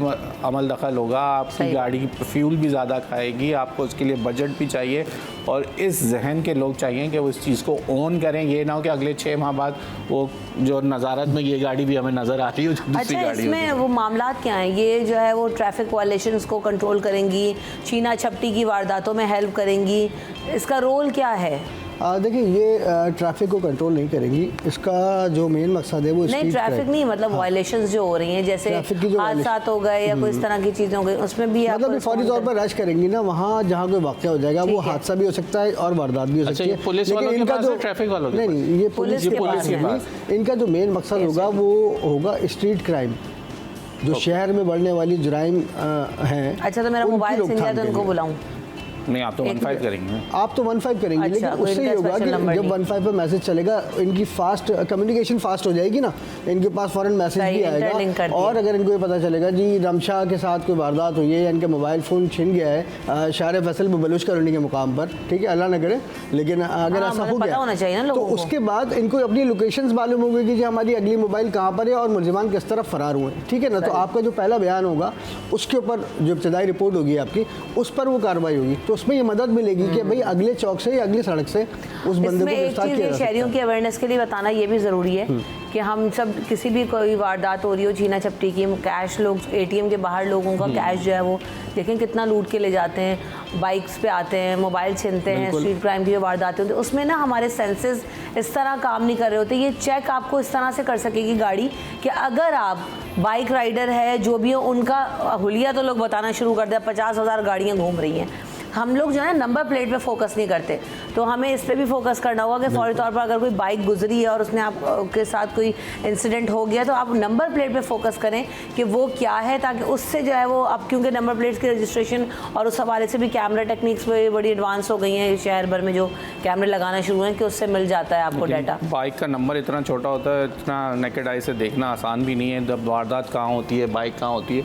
अमल दखल होगा, आपकी गाड़ी की फ्यूल भी ज़्यादा खाएगी, आपको उसके लिए बजट भी चाहिए और इस जहन के लोग चाहिए कि वो इस चीज़ को ऑन करें। ये ना हो कि अगले 6 माह बाद वो जो नज़ारत में ये गाड़ी भी हमें नज़र आती है दूसरी अच्छा, गाड़ी इसमें वो मामलात क्या हैं? ये जो है वो ट्रैफिक वायलेशंस को कंट्रोल करेंगी, छीना झपटी की वारदातों में हेल्प करेंगी, इसका रोल क्या है? देखिए, ये ट्रैफिक को कंट्रोल नहीं करेंगी। इसका जो मेन मकसद है वो नहीं, ट्रैफिक नहीं, मतलब वायलेशंस जो हो रही हैं, जैसे हादसात हो गए या कोई इस तरह की चीज़ें हो गई, उसमें भी मतलब फौरी तौर पर रश करेंगी ना वहाँ जहाँ कोई वाक़या हो जाएगा, वो हादसा भी हो सकता है और वारदात भी हो सकती है। पुलिस वालों के पास है, ट्रैफिक वालों के पास? नहीं, ये पुलिस के पास। इनका जो मेन मकसद होगा वो होगा स्ट्रीट क्राइम, जो शहर में बढ़ने वाली जुराइम हैं। अच्छा, तो मेरा मोबाइल छिन गया तो उनको बुलाऊं? नहीं, आप तो 15 करेंगे। आप तो 15 करेंगे। अच्छा, लेकिन उससे ये होगा कि जब 15 पर मैसेज चलेगा, इनकी फास्ट कम्युनिकेशन फास्ट हो जाएगी ना, इनके पास फौरन मैसेज भी आएगा। और अगर इनको ये पता चलेगा जी रमशा के साथ कोई वारदात हुई है या इनके मोबाइल फ़ोन छिन गया है शार फैसल में बलूच कॉलोनी के मुकाम पर, ठीक है, अल्लाह न करे, लेकिन अगर ऐसा हो गया तो उसके बाद इनको अपनी लोकेशंस मालूम होगी कि जी हमारी अगली मोबाइल कहाँ पर है और मुलजिमान किस तरफ फरार हुए, ठीक है ना। तो आपका जो पहला बयान होगा उसके ऊपर जो इब्तदाई रिपोर्ट होगी आपकी, उस पर वो कार्रवाई होगी। तो उसमें ये मदद मिलेगी कि भाई अगले चौक से या अगली सड़क से उस बंदे को गिरफ्तार किया जा सकता है। शहरियों की अवेयरनेस के लिए बताना ये भी ज़रूरी है कि हम सब किसी भी कोई वारदात हो रही हो, छीना झपटी की, कैश लोग एटीएम के बाहर लोगों का कैश जो है वो देखें कितना लूट के ले जाते हैं, बाइक्स पे आते हैं, मोबाइल छीनते हैं, स्ट्रीट क्राइम की जो वारदातें होती है उसमें ना हमारे सेंसेस इस तरह काम नहीं कर रहे होते। ये चेक आपको इस तरह से कर सकेगी गाड़ी कि अगर आप बाइक राइडर है जो भी हो, उनका हुलिया तो लोग बताना शुरू कर दिया, 50,000 गाड़ियाँ घूम रही हैं। हम लोग जो है नंबर प्लेट पे फोकस नहीं करते, तो हमें इस पे भी फोकस करना होगा कि फौरी तौर पर अगर कोई बाइक गुजरी है और उसने आपके साथ कोई इंसिडेंट हो गया तो आप नंबर प्लेट पे फोकस करें कि वो क्या है, ताकि उससे जो है वो अब क्योंकि नंबर प्लेट्स की रजिस्ट्रेशन और उस हवाले से भी कैमरा टेक्निक्स बड़ी एडवांस हो गई हैं शहर भर में, जो कैमरे लगाना शुरू हैं कि उससे मिल जाता है आपको डाटा। बाइक का नंबर इतना छोटा होता है, इतना नेकेड आई से देखना आसान भी नहीं है, जब वारदात कहाँ होती है, बाइक कहाँ होती है,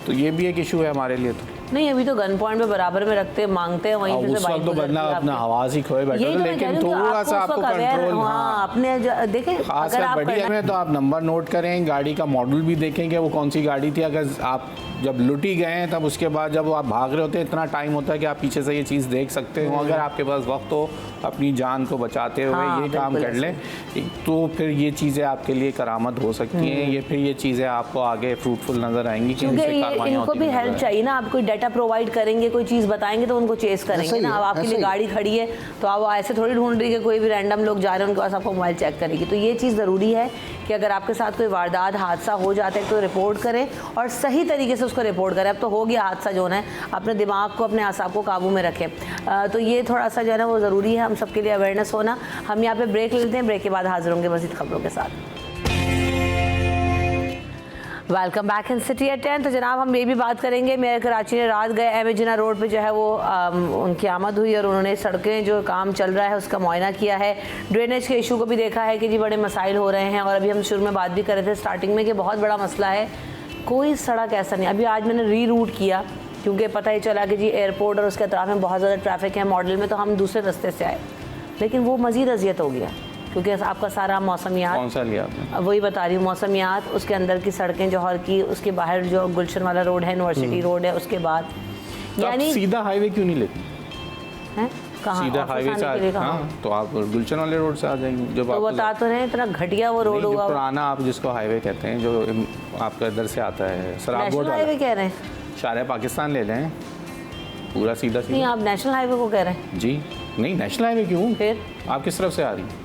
तो ये भी एक इशू है हमारे लिए। तो नहीं, अभी तो गन पॉइंट पे बराबर में रखते हैं, मांगते हैं, वहीं से बाइक तो बंदा अपना आवाज ही खोए बैठा है, लेकिन थोड़ा सा आपको कंट्रोल, हाँ, अपने देखें अगर आप बढ़िया में तो आप नंबर नोट करें, गाड़ी का मॉडल भी देखें कि वो कौन सी गाड़ी थी। अगर आप जब लुटी गए हैं तब उसके बाद जब आप भाग रहे होते हैं, इतना टाइम होता है कि आप पीछे से ये चीज़ देख सकते हो। अगर आपके पास वक्त हो अपनी जान को बचाते हुए ये काम कर लें तो फिर ये चीज़ें आपके लिए करामत हो सकती हैं, ये फिर ये चीज़ें आपको आगे फ्रूटफुल नज़र आएंगी। क्योंकि इनको भी हेल्प चाहिए ना, आप कोई डाटा प्रोवाइड करेंगे, कोई चीज़ बताएंगे तो उनको चेस करेंगे ना। अब आपके लिए गाड़ी खड़ी है तो आप ऐसे थोड़ी ढूंढ रही है, कोई भी रैंडम लोग जा रहे हैं उनके पास आपको मोबाइल चेक करेगी। तो ये चीज़ ज़रूरी है कि अगर आपके साथ कोई वारदात हादसा हो जाता है तो रिपोर्ट करें और सही तरीके से उसको रिपोर्ट करें। अब तो हो गया हादसा जो है, अपने दिमाग को, अपने आसाब को काबू में रखें। तो ये थोड़ा सा जो है ना वो ज़रूरी है हम सबके लिए अवेयरनेस होना। हम यहाँ पे ब्रेक लेते हैं, ब्रेक के बाद हाजिर होंगे मज़ीद खबरों के साथ। Welcome back in city at 10। तो जनाब हम ये भी बात करेंगे, मेरे कराची ने रात गए एम ए जिन्ना रोड पे जो है वो उनकी आमद हुई और उन्होंने सड़कें जो काम चल रहा है उसका मुआयना किया है। ड्रेनेज के इशू को भी देखा है कि जी बड़े मसाइल हो रहे हैं, और अभी हम शुरू में बात भी कर रहे थे स्टार्टिंग में कि बहुत बड़ा मसला है, कोई सड़क ऐसा नहीं। अभी आज मैंने री रूट किया क्योंकि पता ही चला कि जी एयरपोर्ट और उसके अतराफ में बहुत ज़्यादा ट्रैफिक है मॉडल में, तो हम दूसरे रास्ते से आए, लेकिन वो मज़ीद अजियत हो गया क्योंकि आपका सारा मौसमियात, कौन सा लिया आपने? वही बता रही हूँ, मौसमियात, उसके अंदर की सड़कें जौहर की, उसके बाहर जो गुलशन वाला रोड है, यूनिवर्सिटी रोड है, उसके बाद यानी सीधा हाईवे क्यों नहीं लेते हैं? कहाँ सीधा हाईवे से? हाँ, तो आप गुलशन वाले रोड से आ जाएंगे। जब तो बता तो रहे इतना घटिया वो रोड होगा, पुराना आप जिसको हाईवे कहते हैं, जो आपका इधर से आता है सराब बोर्ड हाईवे कह रहे हैं, शार पाकिस्तान ले लें पूरा सीधा सीधा। नहीं, आप नेशनल हाईवे को कह रहे हैं जी? नहीं, नेशनल हाईवे क्यों? फिर आप किस तरफ से आ रही हैं?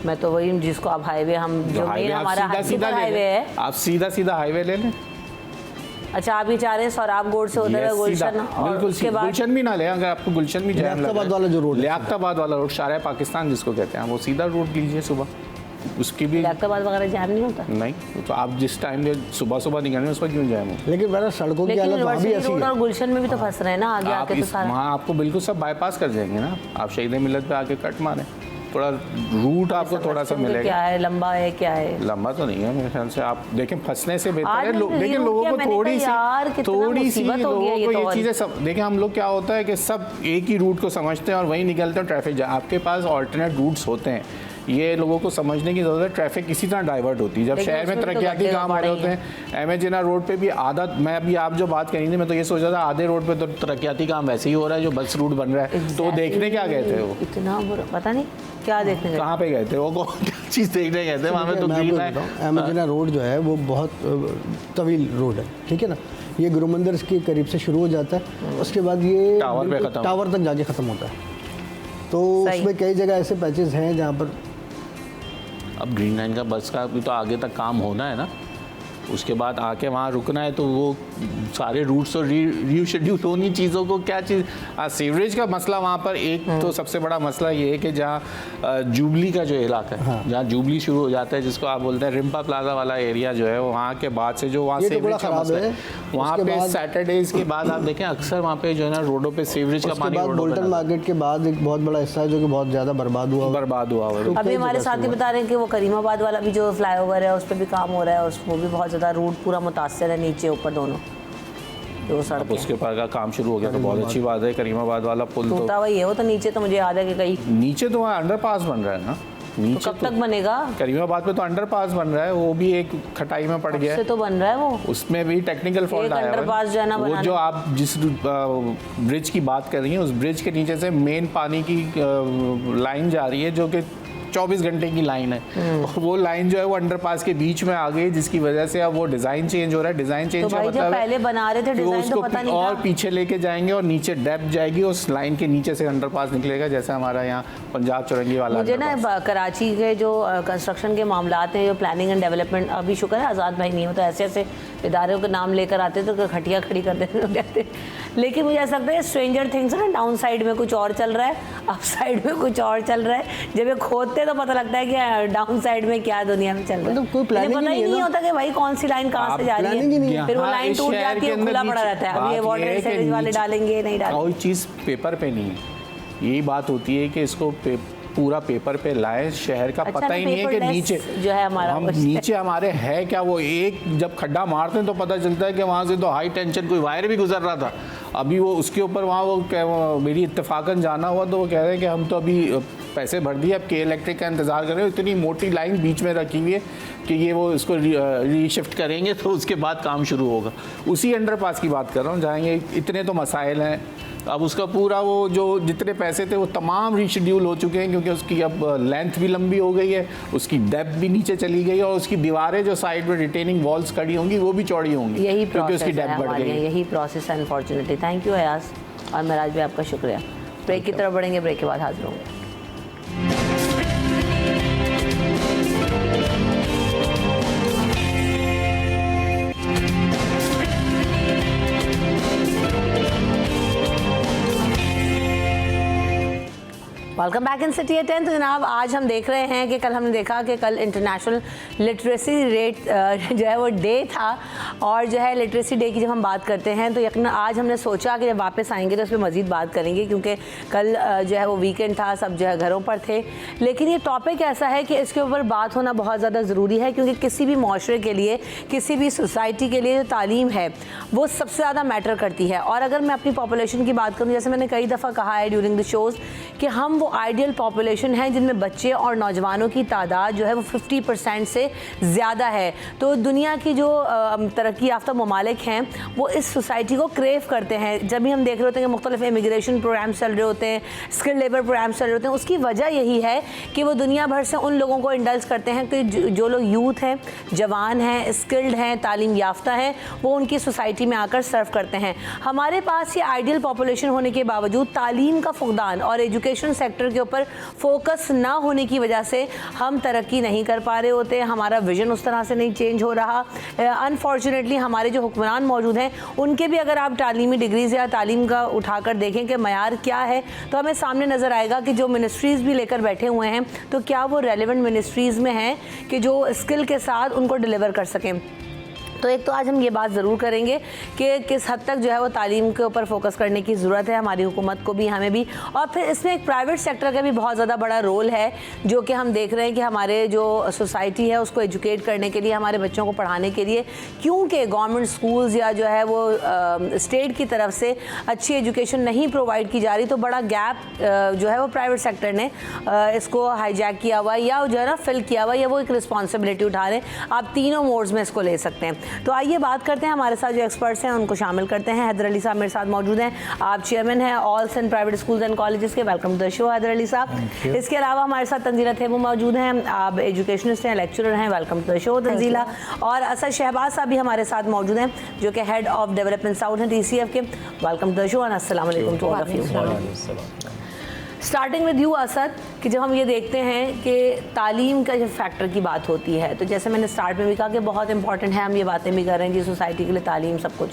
मैं तो वही जिसको आप हाईवे, हम जो मेन हमारा हाईवे है, आप सीधा सीधा हाईवे ले लें। अच्छा, आप ही चाह रहे हैं सौराब गोड से उधर गुलशन, और उसके बाद गुलशन भी ना ले, अगर आपको गुलशन भी लियाकताबाद वाला जो रोड, लियाकताबाद वाला रोड, शार पाकिस्तान जिसको कहते हैं, वो सीधा रोड लीजिए सुबह, उसकी भी लियाकताबाद वगैरह जाम नहीं होता। नहीं, तो आप जिस टाइम में सुबह सुबह निकलने उस पर क्यों जाए? लेकिन मेरा सड़कों की हालत वहाँ भी ऐसी है, और गुलशन में भी तो फंस रहे हैं ना आगे आके, तो सारा वहाँ आपको बिल्कुल सब बाईपास कर जाएंगे ना। आप शहीद मिलत पे आके कट मारें, थोड़ा रूट आपको थोड़ा सा मिलेगा। क्या है, लंबा है, क्या है? लंबा तो नहीं है मेरे ख्याल से। आप देखें फंसने से बेहतर है लेकिन लोगों को थोड़ी सी लोगों को ये चीज़ें सब देखें। हम लोग क्या होता है कि सब एक ही रूट को समझते हैं और वहीं निकलते हैं, ट्रैफिक आपके पास ऑल्टरनेट रूट्स होते हैं। ये लोगों को समझने की ज़रूरत है। ट्रैफिक इसी तरह डाइवर्ट होती है जब लेकिन शहर में उसमें तो तरक्याती गड्ढे काम हो रहे होते हैं। एमेजिना रोड पे भी आधा, मैं अभी आप जो बात करी थी मैं तो ये सोच रहा था आधे रोड पे तो तरक्याती काम वैसे ही हो रहा है जो बस रूट बन रहा है। तो देखने क्या गए थे वो? इतना बुरा पता नहीं क्या देखने गए। कहाँ पे गए थे वो? क्या चीज़ देखने गए थे वहाँ पे? तो ग्रीन है। एमेजिना रोड जो है वो बहुत तवील रोड है, ठीक है ना। ये गुरु मंदिर के करीब से शुरू हो जाता है, उसके बाद ये टावर पे खत्म, टावर तक जाके ख़त्म होता है। तो उसमें कई जगह ऐसे पैचेस हैं जहाँ पर अब ग्रीन लाइन का बस का भी तो आगे तक काम होना है ना, उसके बाद आके वहाँ रुकना है, तो वो सारे रूट्स और रीशेड्यूल होनी चीज़ों को क्या चीज़। सीवरेज का मसला वहाँ पर एक तो सबसे बड़ा मसला ये है कि जहाँ जुबली का जो इलाका है, जहाँ जुबली शुरू हो जाता है जिसको आप बोलते हैं रिम्पा प्लाजा वाला एरिया जो है, वहाँ के बाद से जो वहाँ सीवरेज का मसला है, वहाँ पे सैटरडेज के बाद आप देखें अक्सर वहाँ पे जो है ना रोडों पे सीवरेज का पानी बोल्टन मार्केट के बाद एक बहुत बड़ा हिस्सा है जो कि बहुत ज़्यादा बर्बाद हुआ अभी हमारे साथी बता रहे हैं कि वो करीमाबाद वाला भी जो फ्लाईओवर है उस पर भी काम हो रहा है, वो भी बहुत ज़्यादा रूट पूरा मुतासर है, नीचे ऊपर दोनों जो सड़क उसके ऊपर का काम शुरू हो गया तो बहुत अच्छी बात है। करीमाबाद वाला पुल तो वही है, वो तो नीचे तो मुझे याद है कि कहीं नीचे तो वहाँ अंडरपास बन रहा है ना, नीचे तो कब तक बनेगा? करीमाबाद पे तो अंडरपास बन रहा है, वो भी एक खटाई में पड़ गया है। तो बन रहा है वो, उसमें भी टेक्निकल फॉल्ट आया है। वो जो आप जिस ब्रिज की बात कर रही हैं उस ब्रिज के नीचे से मेन पानी की लाइन जा रही है जो कि 24 घंटे की लाइन है, और वो लाइन जो है वो अंडरपास के बीच में आ गई जिसकी वजह से अब वो डिजाइन चेंज हो रहा है। डिजाइन चेंज का मतलब पहले बना रहे थे डिजाइन तो पता नहीं और पीछे लेके जाएंगे और नीचे डेप्थ जाएगी, उस लाइन के नीचे से अंडरपास निकलेगा जैसे हमारा यहाँ पंजाब चौरंगी वाला। मुझे ना कराची के जो कंस्ट्रक्शन के मामलात हैं, जो प्लानिंग एंड डेवलपमेंट, अभी शुक्र है आज़ाद भाई नहीं हो तो ऐसे ऐसे इदारों के नाम लेकर आते तो खटिया खड़ी कर देते कहते। लेकिन मुझे ऐसा लगता है स्ट्रेंजर थिंग्स है ना, डाउन साइड में कुछ और चल रहा है, अप साइड में कुछ और चल रहा है। जब ये खोदते तो पता लगता है कि डाउन साइड में क्या दुनिया में चल रहा है। मतलब कोई प्लानिंग पता ही नहीं होता कि भाई कौन सी लाइन कहाँ से जा रही है, फिर वो लाइन टूट जाती है, खुला पड़ा रहता है। अब ये वाटर सीवरेज वाले डालेंगे नहीं डालेंगे, कोई चीज़ पेपर पे नहीं है। यही बात होती है कि इसको पूरा पेपर पे लाए, शहर का पता ही नहीं है कि नीचे जो है हमारा हम नीचे हमारे है क्या। वो एक जब खड्डा मारते हैं तो पता चलता है कि वहाँ से तो हाई टेंशन कोई वायर भी गुजर रहा था। अभी वो उसके ऊपर वहाँ वो मेरी इत्तेफाकन जाना हुआ तो वो कह रहे हैं कि हम तो अभी पैसे भर दिए, अब के इलेक्ट्रिक का इंतज़ार कर रहे हो। इतनी मोटी लाइन बीच में रखी हुई है कि ये वो इसको रीशिफ्ट करेंगे तो उसके बाद काम शुरू होगा। उसी अंडरपास की बात कर रहा हूँ जहाँ ये इतने तो मसाइल हैं। अब उसका पूरा वो जो जितने पैसे थे वो तमाम रीशेड्यूल हो चुके हैं क्योंकि उसकी अब लेंथ भी लंबी हो गई है, उसकी डेप्थ भी नीचे चली गई है और उसकी दीवारें जो साइड में रिटेनिंग वॉल्स खड़ी होंगी वो भी चौड़ी होंगी, यही क्योंकि उसकी डेप्थ बढ़ गई है। यही प्रोसेस है अनफॉर्चुनेटली। थैंक यू अयाज और महराज भाई, आपका शुक्रिया। ब्रेक की तरफ बढ़ेंगे, ब्रेक के बाद हाजिर होंगे। Welcome back in city 10। तो जनाब आज हम देख रहे हैं कि कल हमने देखा कि कल इंटरनेशनल लिटरेसी रेट जो है वो डे था, और जो है लिटरेसी डे की जब हम बात करते हैं तो यकीन आज हमने सोचा कि जब वापस आएंगे तो उस पर मज़ीद बात करेंगे क्योंकि कल जो है वो वीकेंड था, सब जो है घरों पर थे। लेकिन ये टॉपिक ऐसा है कि इसके ऊपर बात होना बहुत ज़्यादा ज़रूरी है क्योंकि किसी भी माशरे के लिए, किसी भी सोसाइटी के लिए जो तालीम है वो सबसे ज़्यादा मैटर करती है। और अगर मैं अपनी पॉपुलेशन की बात करूँ, जैसे मैंने कई दफ़ा कहा है ड्यूरिंग द शोज़ कि हम वो आइडियल पॉपुलेशन है जिनमें बच्चे और नौजवानों की तादाद जो है वो 50% से ज़्यादा है। तो दुनिया की जो तरक्की याफ्ता ममालिक हैं वो इस सोसाइटी को क्रेव करते हैं। जब भी हम देख रहे होते हैं कि मुख्तलिफ इमिग्रेशन प्रोग्राम्स चल रहे होते हैं, स्किल लेबर प्रोग्राम्स चल रहे होते हैं, उसकी वजह यही है कि वो दुनिया भर से उन लोगों को इंडल्ज करते हैं कि जो लोग यूथ हैं, जवान हैं, स्किल्ड हैं, तालीम याफ्ता हैं, वो उनकी सोसाइटी में आकर सर्व करते हैं। हमारे पास ये आइडियल पॉपुलेशन होने के बावजूद तालीम का फुकदान और एजुकेशन सेक्टर के ऊपर फोकस ना होने की वजह से हम तरक्की नहीं कर पा रहे होते, हमारा विजन उस तरह से नहीं चेंज हो रहा। अनफॉर्चुनेटली हमारे जो हुक्मरान मौजूद हैं उनके भी अगर आप तालीमी डिग्रीज़ या तालीम का उठाकर देखें कि मयार क्या है तो हमें सामने नज़र आएगा कि जो मिनिस्ट्रीज़ भी लेकर बैठे हुए हैं तो क्या वो रेलेवेंट मिनिस्ट्रीज़ में हैं कि जो स्किल के साथ उनको डिलीवर कर सकें। तो एक तो आज हम ये बात ज़रूर करेंगे कि किस हद तक जो है वो तालीम के ऊपर फोकस करने की ज़रूरत है, हमारी हुकूमत को भी, हमें भी, और फिर इसमें एक प्राइवेट सेक्टर का भी बहुत ज़्यादा बड़ा रोल है, जो कि हम देख रहे हैं कि हमारे जो सोसाइटी है उसको एजुकेट करने के लिए, हमारे बच्चों को पढ़ाने के लिए, क्योंकि गवर्नमेंट स्कूल्स या जो है वो स्टेट की तरफ से अच्छी एजुकेशन नहीं प्रोवाइड की जा रही, तो बड़ा गैप जो है वो प्राइवेट सेक्टर ने इसको हाईजैक किया हुआ या जो है ना फिल किया हुआ, या वो एक रिस्पॉन्सिबिलिटी उठा रहे हैं। आप तीनों मोड्स में इसको ले सकते हैं। तो आइए बात करते हैं, हमारे साथ जो एक्सपर्ट्स हैं उनको शामिल करते हैं। हैदर अली साहब मेरे साथ मौजूद हैं, आप चेयरमैन हैं all Sindh private schools and colleges के। Welcome to the show Haider Ali sahab. इसके अलावा हमारे साथ तंजीला थेबू मौजूद हैं, आप एजुकेशनिस्ट हैं, लेक्चरर हैं। Welcome to the show Tanzeela. और असद शहबाज साहब भी हमारे साथ मौजूद हैं, जो कि हेड ऑफ डेवलपमेंट साउथ हैं TCF के। Welcome to the show and अस्सलाम वालेकुम to all of you. Starting with you Asad, कि जब हम ये देखते हैं कि तालीम का जब फैक्टर की बात होती है, तो जैसे मैंने स्टार्ट में भी कहा कि बहुत इंपॉर्टेंट है, हम ये बातें भी कर रहे हैं जी सोसाइटी के लिए तालीम सब कुछ,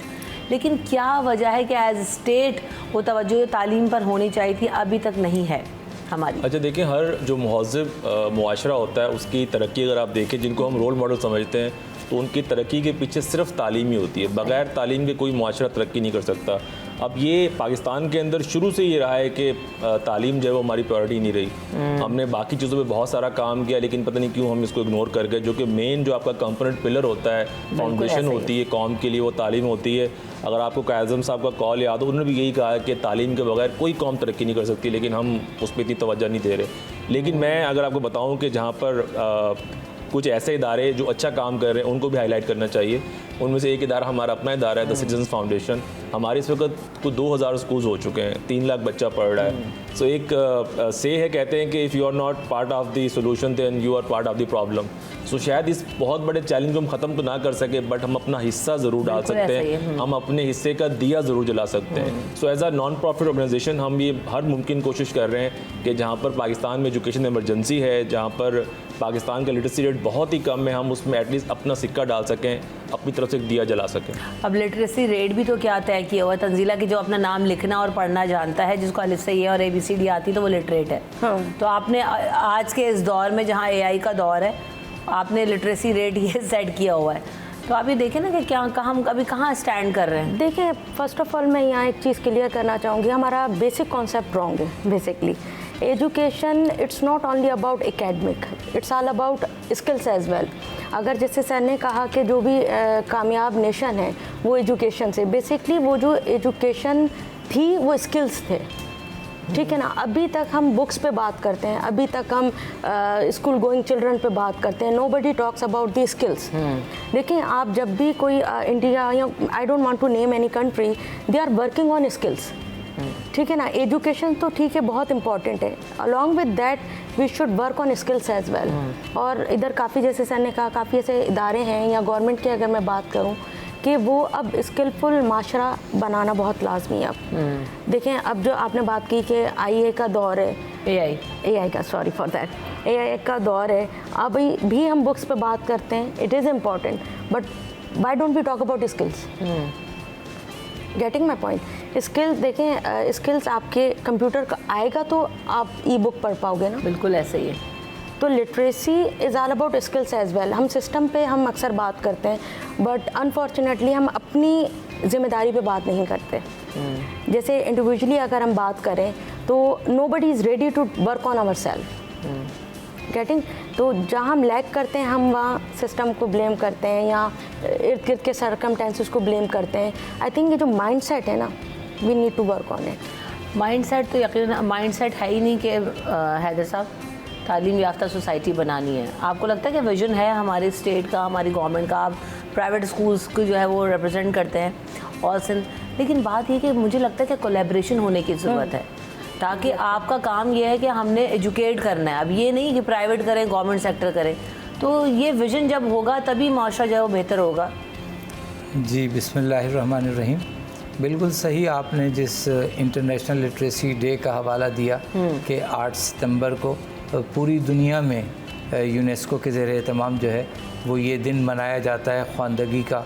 लेकिन क्या वजह है कि एज स्टेट वो तवज्जो तालीम पर होनी चाहिए थी अभी तक नहीं है हमारी? अच्छा देखिए, हर जो महज़िब मुआशरा होता है उसकी तरक्की अगर आप देखें, जिनको हम रोल मॉडल समझते हैं, तो उनकी तरक्की के पीछे सिर्फ तालीम ही होती है। बग़ैर तालीम के कोई मुआशरा तरक्की नहीं कर सकता। अब ये पाकिस्तान के अंदर शुरू से ये रहा है कि तालीम जो है वो हमारी प्रायोरिटी नहीं रही। हमने बाकी चीज़ों पे बहुत सारा काम किया, लेकिन पता नहीं क्यों हम इसको इग्नोर कर गए। जो कि मेन जो आपका कंपोनेंट पिलर होता है, फाउंडेशन होती है कौम के लिए, वो तालीम होती है। अगर आपको कायज़म साहब का कॉल याद हो, उन्होंने भी यही कहा है कि तालीम के बगैर कोई कौम तरक्की नहीं कर सकती, लेकिन हम उस पर इतनी तवज्जो नहीं दे रहे। लेकिन मैं अगर आपको बताऊँ कि जहाँ पर कुछ ऐसे इदारे जो अच्छा काम कर रहे हैं उनको भी हाईलाइट करना चाहिए। उनमें से एक इदारा हमारा अपना इदारा है, द सिटीजन्स फाउंडेशन। हमारे इस वक्त कुछ 2000 स्कूल्स हो चुके हैं, 3 लाख बच्चा पढ़ रहा है। सो एक से है, कहते हैं कि if you are not part of the solution then you are part of the problem. So शायद इस बहुत बड़े चैलेंज को हम ख़त्म तो ना कर सके, बट हम अपना हिस्सा ज़रूर डाल सकते हैं, हम अपने हिस्से का दिया ज़रूर जला सकते हैं। So as a non profit organisation हम ये हर मुमकिन कोशिश कर रहे हैं कि जहाँ पर पाकिस्तान में एजुकेशन इमरजेंसी है, जहाँ पर पाकिस्तान का लिटरेसी रेट बहुत ही कम है, हम उसमें एटलीस्ट अपना सिक्का डाल सकें, अपनी तरफ से दिया जला सकें। अब लिटरेसी रेट भी तो क्या तय किया हुआ है तंजीला, की जो अपना नाम लिखना और पढ़ना जानता है, जिसको अलिफ से ये और ABCD आती, तो वो लिटरेट है। तो आपने आज के इस दौर में जहाँ AI का दौर है, आपने लिटरेसी रेट ये सेट किया हुआ है, तो आप ये देखें ना कि क्या हम अभी कहाँ स्टैंड कर रहे हैं। देखिए, फर्स्ट ऑफ ऑल मैं यहाँ एक चीज़ क्लियर करना चाहूँगी, हमारा बेसिक कॉन्सेप्ट रॉन्ग है। Basically education it's not only about academic, it's all about skills as well. अगर जैसे सर ने कहा कि जो भी कामयाब नेशन है वो एजुकेशन से, बेसिकली वो जो एजुकेशन थी वो स्किल्स थे, ठीक है ना। अभी तक हम बुक्स पे बात करते हैं, अभी तक हम स्कूल गोइंग चिल्ड्रन पे बात करते हैं, nobody talks about the skills. देखिए, आप जब भी कोई इंडिया या I don't want to name any country, they are working on skills, ठीक है ना। एजुकेशन तो ठीक है, बहुत इंपॉर्टेंट है, along with that we should work on skills as well. और इधर काफ़ी, जैसे सर ने कहा, काफ़ी ऐसे इदारे हैं या गवर्नमेंट की अगर मैं बात करूँ कि वो अब स्किलफुल माशरा बनाना बहुत लाजमी है। अब देखें, अब जो आपने बात की कि IA का दौर है, AI का, सॉरी फॉर दैट, AI का दौर है, अभी भी हम बुक्स पे बात करते हैं, it is important, but why don't we talk about skills? Getting my point. Skills देखें, स्किल्स आपके कंप्यूटर का आएगा तो आप E-बुक पढ़ पाओगे ना। बिल्कुल ऐसे ही है। तो literacy is all about skills as well. हम सिस्टम पे हम अक्सर बात करते हैं, बट अनफॉर्चुनेटली हम अपनी ज़िम्मेदारी पे बात नहीं करते। जैसे इंडिविजुअली अगर हम बात करें तो nobody is ready to work on our self, getting. तो जहाँ हम लैग करते हैं, हम वहाँ सिस्टम को ब्लेम करते हैं या इर्द गिर्द के सर्कमस्टेंसेस को ब्लेम करते हैं। आई थिंक ये जो माइंडसेट है ना, we need to work on it. Mindset तो यकीनन माइंडसेट है ही नहीं कि हैदर साहब तालीम याफ्ता सोसाइटी बनानी है। आपको लगता है कि विजन है हमारे स्टेट का, हमारी गवर्नमेंट का? आप प्राइवेट स्कूल्स को जो है वो रिप्रेजेंट करते हैं ऑल सिंध, लेकिन बात ये कि मुझे लगता है कि कोलैबोरेशन होने की ज़रूरत है, ताकि आपका काम ये है कि हमने एजुकेट करना है। अब ये नहीं कि प्राइवेट करें, गवर्नमेंट सेक्टर करें, तो ये विजन जब होगा तभी माशरा जो है वो बेहतर होगा। जी, बिस्मिल्लाहिर्रहमानिर्रहीम। बिल्कुल सही आपने जिस इंटरनेशनल लिटरेसी डे का हवाला दिया कि 8 सितंबर को पूरी दुनिया में यूनेस्को के ज़ेर एहतमाम जो है वो ये दिन मनाया जाता है ख़वानदगी का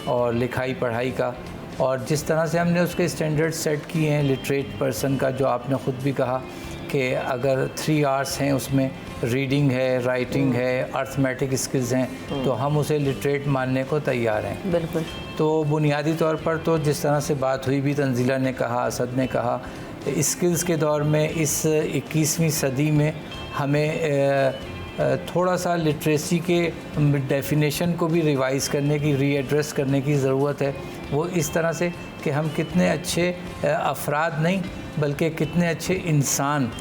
और लिखाई पढ़ाई का। और जिस तरह से हमने उसके स्टैंडर्ड सेट किए हैं लिटरेट पर्सन का, जो आपने ख़ुद भी कहा कि अगर 3 आवर्स हैं उसमें रीडिंग है, राइटिंग है, अर्थमेटिक स्किल्स हैं तो हम उसे लिटरेट मानने को तैयार हैं। बिल्कुल। तो बुनियादी तौर पर तो जिस तरह से बात हुई भी, तंजीला ने कहा, असद ने कहा, स्किल्स के दौर में इस 21वीं सदी में हमें थोड़ा सा लिटरेसी के डेफिनेशन को भी रिवाइज़ करने की, रीएड्रेस करने की ज़रूरत है। वो इस तरह से कि हम कितने अच्छे अफराद नहीं बल्कि कितने अच्छे इंसान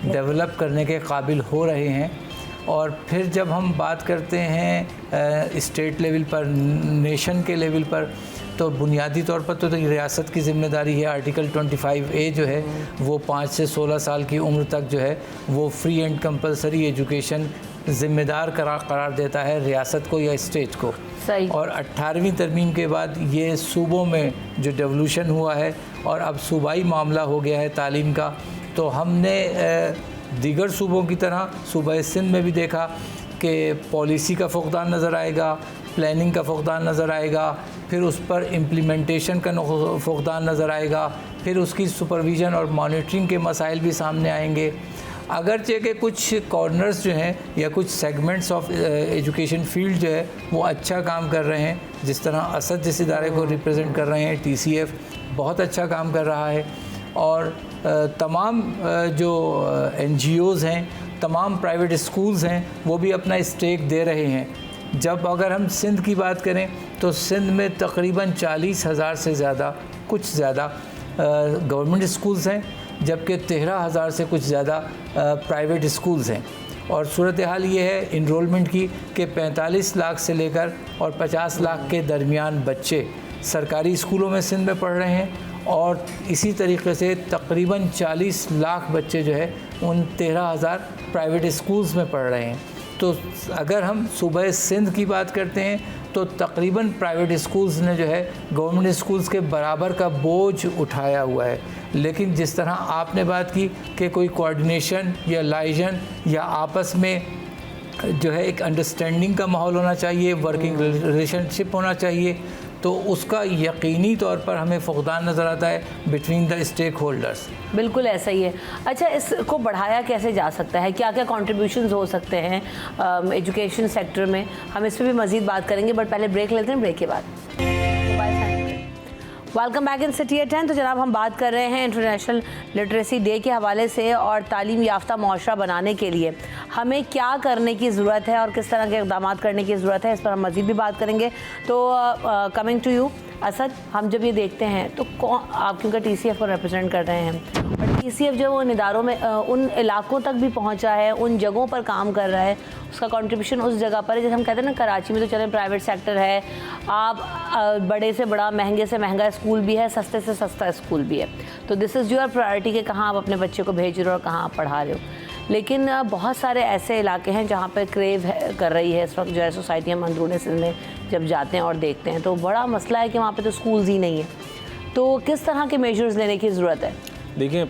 डेवलप करने के काबिल हो रहे हैं। और फिर जब हम बात करते हैं स्टेट लेवल पर, नेशन के लेवल पर, तो बुनियादी तौर पर तो रियासत की ज़िम्मेदारी है। आर्टिकल 25A जो है वो 5 से 16 साल की उम्र तक जो है वो फ्री एंड कंपलसरी एजुकेशन ज़िम्मेदार करार देता है रियासत को या स्टेट को। सही। और 18वीं तरमीम के बाद ये सूबों में जो डेवोल्यूशन हुआ है और अब सूबाई मामला हो गया है तालीम का, तो हमने दीगर सूबों की तरह सूबा सिंध में भी देखा कि पॉलिसी का फुकदान नज़र आएगा, प्लानिंग का फुकदान नज़र आएगा, फिर उस पर इम्प्लीमेंटेशन का फुकदान नज़र आएगा, फिर उसकी सुपरविज़न और मॉनिटरिंग के मसाइल भी सामने आएंगे। अगरचे के कुछ कॉर्नर्स जो हैं या कुछ सेगमेंट्स ऑफ एजुकेशन फील्ड जो है वो अच्छा काम कर रहे हैं, जिस तरह असद जिस इदारे को रिप्रेजेंट कर रहे हैं, TCF बहुत अच्छा काम कर रहा है। और तमाम जो NGOs हैं, तमाम प्राइवेट स्कूल्स हैं, वो भी अपना स्टेक दे रहे हैं। जब अगर हम सिंध की बात करें तो सिंध में तकरीबन 40,000 से ज़्यादा, कुछ ज़्यादा गवर्नमेंट स्कूल्स हैं, जबकि 13,000 से कुछ ज़्यादा प्राइवेट स्कूल्स हैं। और सूरत हाल ये है इनरोलमेंट की कि 45 लाख से लेकर और 50 लाख के दरमियान बच्चे सरकारी स्कूलों में सिंध में पढ़ रहे हैं, और इसी तरीके से तकरीबन 40 लाख बच्चे जो है उन 13,000 प्राइवेट स्कूल्स में पढ़ रहे हैं। तो अगर हम सूबा सिंध की बात करते हैं तो तकरीबन प्राइवेट स्कूल्स ने जो है गवर्नमेंट स्कूल्स के बराबर का बोझ उठाया हुआ है। लेकिन जिस तरह आपने बात की कि कोई कोऑर्डिनेशन या लाइजन या आपस में जो है एक अंडरस्टैंडिंग का माहौल होना चाहिए, वर्किंग रिलेशनशिप होना चाहिए, तो उसका यकीनी तौर पर हमें फुकदान नज़र आता है बिटवीन द स्टेक होल्डर्स। बिल्कुल ऐसा ही है। अच्छा, इसको बढ़ाया कैसे जा सकता है, क्या क्या कॉन्ट्रीब्यूशंस हो सकते हैं एजुकेशन सेक्टर में, हम इस पर भी मज़ीद बात करेंगे, बट पहले ब्रेक लेते हैं, ब्रेक के बाद। Welcome back in city at 10। तो जनाब हम बात कर रहे हैं इंटरनेशनल लिटरेसी डे के हवाले से, और तालीम याफ्ता मुआशरा बनाने के लिए हमें क्या करने की ज़रूरत है और किस तरह के इक़दाम करने की ज़रूरत है, इस पर हम मज़ीद भी बात करेंगे। तो कमिंग टू यू असद, हम जब ये देखते हैं तो आप क्योंकि TCF को रिप्रेजेंट कर रहे हैं, और TCF जो उन इदारों में उन इलाकों तक भी पहुंचा है, उन जगहों पर काम कर रहा है, उसका कंट्रीब्यूशन उस जगह पर है। जैसे हम कहते हैं ना, कराची में तो चले प्राइवेट सेक्टर है, आप बड़े से बड़ा, महंगे से महंगा स्कूल भी है, सस्ते से सस्ता स्कूल भी है, तो दिस इज़ योर प्रायोरिटी कि कहाँ आप अपने बच्चे को भेज रहे हो और कहाँ आप पढ़ा रहे हो। लेकिन बहुत सारे ऐसे इलाके हैं जहाँ पर क्रेव कर रही है इस वक्त जो है सोसाइटी, हम अंदरूनी सिंध में जब जाते हैं और देखते हैं तो बड़ा मसला है कि वहाँ पे तो स्कूल्स ही नहीं है। तो किस तरह के मेजर्स लेने की ज़रूरत है? देखिए,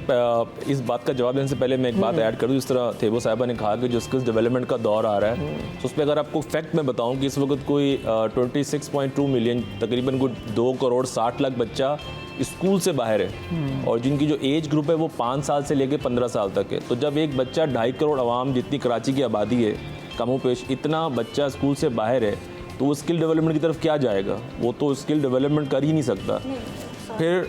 इस बात का जवाब देने से पहले मैं एक बात ऐड करूँ। जिस तरह थेबो साहिबा ने कहा कि जो स्किल्स डेवलपमेंट का दौर आ रहा है, तो उस पर अगर आपको फैक्ट में बताऊं कि इस वक्त कोई 26.2 मिलियन, तकरीबन कोई 2 करोड़ 60 लाख बच्चा स्कूल से बाहर है, और जिनकी जो एज ग्रुप है वो 5 साल से लेकर 15 साल तक है। तो जब एक बच्चा 2.5 करोड़ आवाम जितनी कराची की आबादी है, कमो पेश इतना बच्चा स्कूल से बाहर है, तो वो स्किल डेवलपमेंट की तरफ क्या जाएगा? वो तो स्किल डेवलपमेंट कर ही नहीं सकता। फिर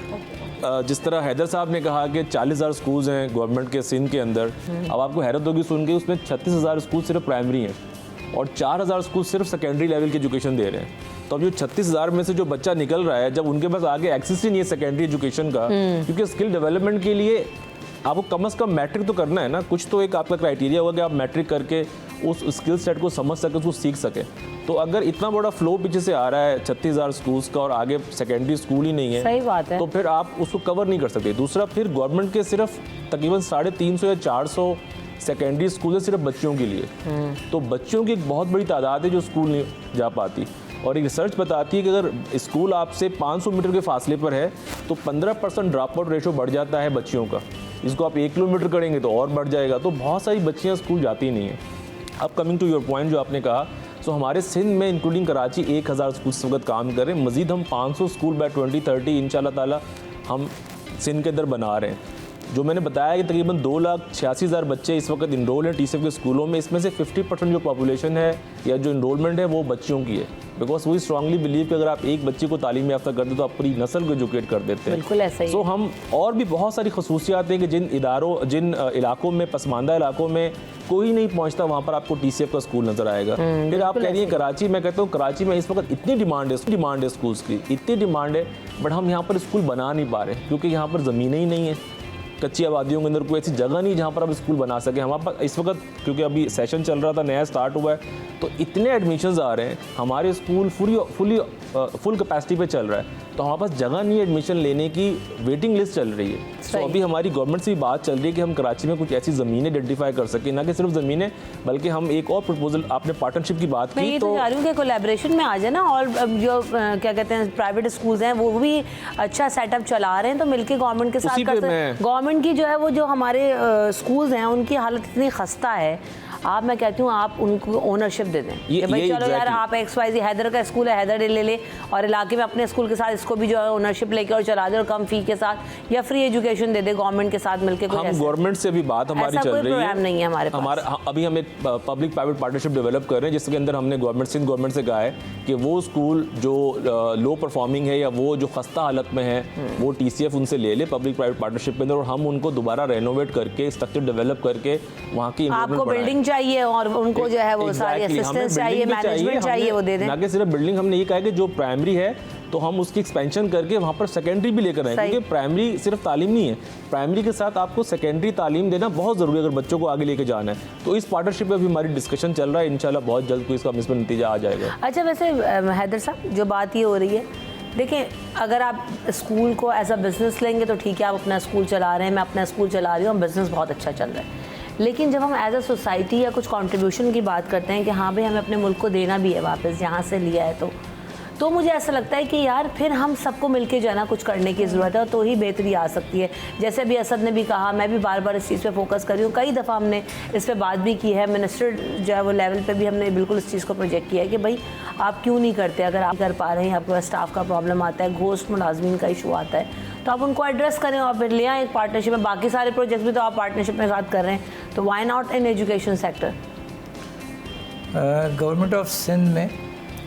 जिस तरह हैदर साहब ने कहा कि 40,000 स्कूल्स हैं गवर्नमेंट के सिंध के अंदर, अब आपको हैरत होगी सुन के, उसमें 36,000 स्कूल सिर्फ प्राइमरी हैं और 4,000 स्कूल सिर्फ सेकेंडरी लेवल की एजुकेशन दे रहे हैं। तो अब जो 36,000 में से जो बच्चा निकल रहा है, जब उनके पास आगे एक्सेस ही नहीं है सेकेंडरी एजुकेशन का, क्योंकि स्किल डेवलपमेंट के लिए आपको कम से कम मैट्रिक तो करना है ना, कुछ तो एक आपका क्राइटेरिया होगा कि आप मैट्रिक करके उस स्किल सेट को समझ सकें, उसको सीख सकें। तो अगर इतना बड़ा फ्लो पीछे से आ रहा है 36,000 स्कूल्स का और आगे सेकेंडरी स्कूल ही नहीं है, सही बात है, तो फिर आप उसको कवर नहीं कर सकते। दूसरा, फिर गवर्नमेंट के सिर्फ तकरीबन 350 या 400 सेकेंडरी स्कूल है सिर्फ बच्चों के लिए, तो बच्चों की एक बहुत बड़ी तादाद है जो स्कूल नहीं जा पाती। और एक रिसर्च बताती है कि अगर स्कूल आपसे 500 मीटर के फासले पर है तो 15% ड्रॉप आउट रेशो बढ़ जाता है बच्चियों का। इसको आप 1 किलोमीटर करेंगे तो और बढ़ जाएगा। तो बहुत सारी बच्चियाँ स्कूल जाती नहीं हैं। अब कमिंग टू योर पॉइंट जो आपने कहा, सो हमारे सिंध में इंक्लूडिंग कराची 1000 स्कूल इस वक्त काम कर रहे हैं। मज़ीद हम 500 स्कूल बाय 2030 इंशाल्लाह ताला हम सिंध के अंदर बना रहे हैं। जो मैंने बताया कि तकरीबन 2,86,000 बच्चे इस वक्त इनरोल हैं TCF के स्कूलों में, इसमें से 50% जो पॉपुलेशन है या जो इनरोलमेंट है वो बच्चियों की है। बिकॉज वी स्ट्रांगली बिलीव कि अगर आप एक बच्चे को तालीम याफ्ता कर दें तो आप पूरी नस्ल को एजुकेट कर देते हैं। बिल्कुल ऐसा ही। सो हम और भी बहुत सारी खसूसियात हैं कि जिन इलाकों में, पसमानदा इलाकों में कोई नहीं पहुंचता, वहाँ पर आपको TCF का स्कूल नजर आएगा। फिर आप कह रही हैं कराची, मैं कहता हूँ कराची में इस वक्त इतनी डिमांड है स्कूल्स की, इतनी डिमांड है, बट हम यहाँ पर स्कूल बना नहीं पा रहे क्योंकि यहाँ पर ज़मीनें ही नहीं है। कच्ची आबादियों के अंदर कोई ऐसी जगह नहीं जहाँ पर आप स्कूल बना सकें। हमारे पास इस वक्त, क्योंकि अभी सेशन चल रहा था, नया स्टार्ट हुआ है, तो इतने एडमिशन्स आ रहे हैं, हमारे स्कूल फुल कैपेसिटी पे चल रहा है, तो हमारे पास जगह नहीं है एडमिशन लेने की, वेटिंग लिस्ट चल रही है। तो अभी हमारी गवर्नमेंट से भी बात चल रही है कि हम कराची में कुछ ऐसी ज़मीनें आइडेंटिफाई कर सकें, ना कि सिर्फ ज़मीनें, बल्कि हम एक और प्रपोजल, आपने पार्टनरशिप की बात मैं की, ये तो चाह रही हूँ कि कोलैबोरेशन में आ जाए ना, और जो क्या कहते हैं प्राइवेट स्कूल्स हैं वो भी अच्छा सेटअप चला रहे हैं, तो मिलके गवर्नमेंट के साथ उसी कर पे सकते हैं। गवर्नमेंट की जो है वो जो हमारे स्कूल्स हैं उनकी हालत इतनी खस्ता है, आप, मैं कहती हूँ आप उनको ओनरशिप दे दें कि भाई चलो यार आप XYZ हैदर का स्कूल है, हैदर ले ले, और इलाके में अपने स्कूल के साथ इसको भी जो है ओनरशिप लेके और चला दे, और कम फी के साथ या फ्री एजुकेशन दे दे गवर्नमेंट के साथ मिलके। हम गवर्नमेंट से भी बात हमारी चल रही है, नहीं है हमारे पास। अभी हम एक पब्लिक प्राइवेट पार्टनरशिप डेवलप कर रहे हैं जिसके अंदर हमने सिंध गवर्नमेंट से कहा है कि वो स्कूल जो लो परफॉर्मिंग है या वो जो खस्ता हालत में है वो TCF उनसे ले ले पब्लिक प्राइवेट पार्टनरशिप के अंदर, और हम उनको दोबारा रेनोवेट करके स्ट्रक्चर डेवलप करके वहाँ की आपको बिल्डिंग चाहिए और उनको जो है वो सारी असिस्टेंस चाहिए, मैनेजमेंट चाहिए, वो दे दें। ना कि सिर्फ बिल्डिंग, हमने ये कहा कि जो प्राइमरी है तो हम उसकी एक्सपेंशन करके वहाँ पर सेकेंडरी भी लेकर आए, क्योंकि प्राइमरी सिर्फ तालीम नहीं है, प्राइमरी के साथ आपको सेकेंडरी तालीम देना बहुत ज़रूरी है अगर बच्चों को आगे लेके जाना है। तो इस पार्टनरशिप में भी हमारी डिस्कशन चल रहा है, इंशाल्लाह बहुत जल्द कोई इसका इस पर नतीजा आ जाएगा। अच्छा, वैसे हैदर साहब जो बात ये हो रही है, देखें अगर आप स्कूल को एज अ बिज़नेस लेंगे तो ठीक है, आप अपना स्कूल चला रहे हैं, मैं अपना स्कूल चला रही हूँ, बिज़नेस बहुत अच्छा चल रहा है, लेकिन जब हम एज अ सोसाइटी या कुछ कंट्रीब्यूशन की बात करते हैं कि हाँ भाई हमें अपने मुल्क को देना भी है वापस जहाँ से लिया है, तो मुझे ऐसा लगता है कि यार फिर हम सबको मिलके जो है ना कुछ करने की ज़रूरत है, तो ही बेहतरी आ सकती है। जैसे अभी असद ने भी कहा, मैं भी बार बार इस चीज़ पे फोकस कर रही हूँ, कई दफ़ा हमने इस पे बात भी की है, मिनिस्टर जो है वो लेवल पे भी हमने बिल्कुल इस चीज़ को प्रोजेक्ट किया है कि भाई आप क्यों नहीं करते, अगर आप कर पा रहे हैं, आपके पास स्टाफ का प्रॉब्लम आता है, घोस्ट मुलाजमीन का इशू आता है, तो आप उनको एड्रेस करें और फिर ले आएँ एक पार्टनरशिप में। बाकी सारे प्रोजेक्ट भी तो आप पार्टनरशिप में साथ कर रहे हैं, तो why not in education sector. Government of Sindh में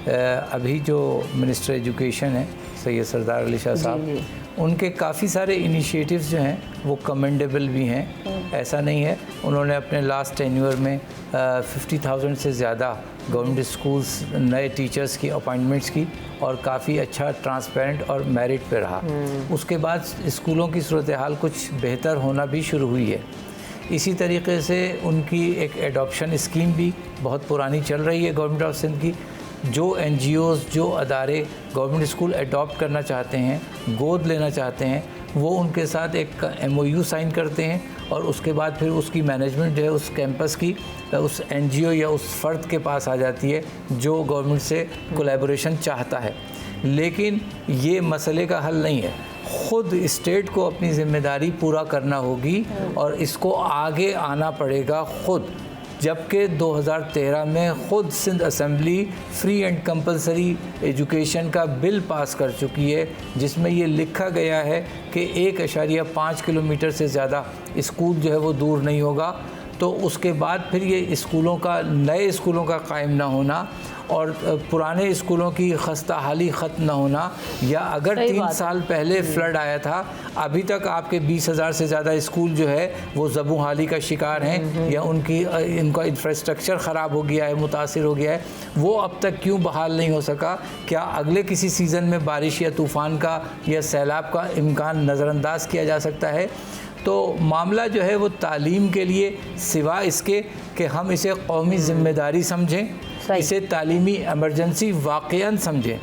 अभी जो मिनिस्टर एजुकेशन है सैयद सरदार अली शाह साहब, उनके काफ़ी सारे इनिशिएटिव्स जो हैं वो कमेंडेबल भी हैं, ऐसा नहीं है। उन्होंने अपने लास्ट टेन्योर में 50,000 से ज़्यादा गवर्नमेंट स्कूल्स नए टीचर्स की अपॉइंटमेंट्स की और काफ़ी अच्छा ट्रांसपेरेंट और मेरिट पे रहा। उसके बाद स्कूलों की सूरत हाल कुछ बेहतर होना भी शुरू हुई है। इसी तरीके से उनकी एक एडॉप्शन स्कीम भी बहुत पुरानी चल रही है गवर्नमेंट ऑफ सिंध की। जो NGOs, जो अदारे गवर्नमेंट स्कूल अडॉप्ट करना चाहते हैं, गोद लेना चाहते हैं, वो उनके साथ एक MOU साइन करते हैं और उसके बाद फिर उसकी मैनेजमेंट जो है उस कैंपस की उस NGO या उस फ़र्द के पास आ जाती है जो गवर्नमेंट से कोलैबोरेशन चाहता है। लेकिन ये मसले का हल नहीं है, ख़ुद स्टेट को अपनी ज़िम्मेदारी पूरा करना होगी और इसको आगे आना पड़ेगा ख़ुद। जबकि 2013 में ख़ुद Sindh assembly free and compulsory education का बिल पास कर चुकी है, जिसमें ये लिखा गया है कि 1.5 किलोमीटर से ज़्यादा स्कूल जो है वो दूर नहीं होगा। तो उसके बाद फिर ये स्कूलों का, नए स्कूलों का कायम ना होना और पुराने स्कूलों की खस्ता हाली ख़त्म ना होना, या अगर 3 साल पहले फ्लड आया था, अभी तक आपके 20,000 से ज़्यादा स्कूल जो है वो ज़बू हाली का शिकार हैं या इनका इंफ्रास्ट्रक्चर ख़राब हो गया है, मुतासिर हो गया है, वो अब तक क्यों बहाल नहीं हो सका? क्या अगले किसी सीज़न में बारिश या तूफ़ान का या सैलाब का इम्कान नज़रअंदाज किया जा सकता है? तो मामला जो है वो तालीम के लिए, सिवा इसके कि हम इसे कौमी ज़िम्मेदारी समझें, इसे तालीमी एमरजेंसी वाक़यान समझें,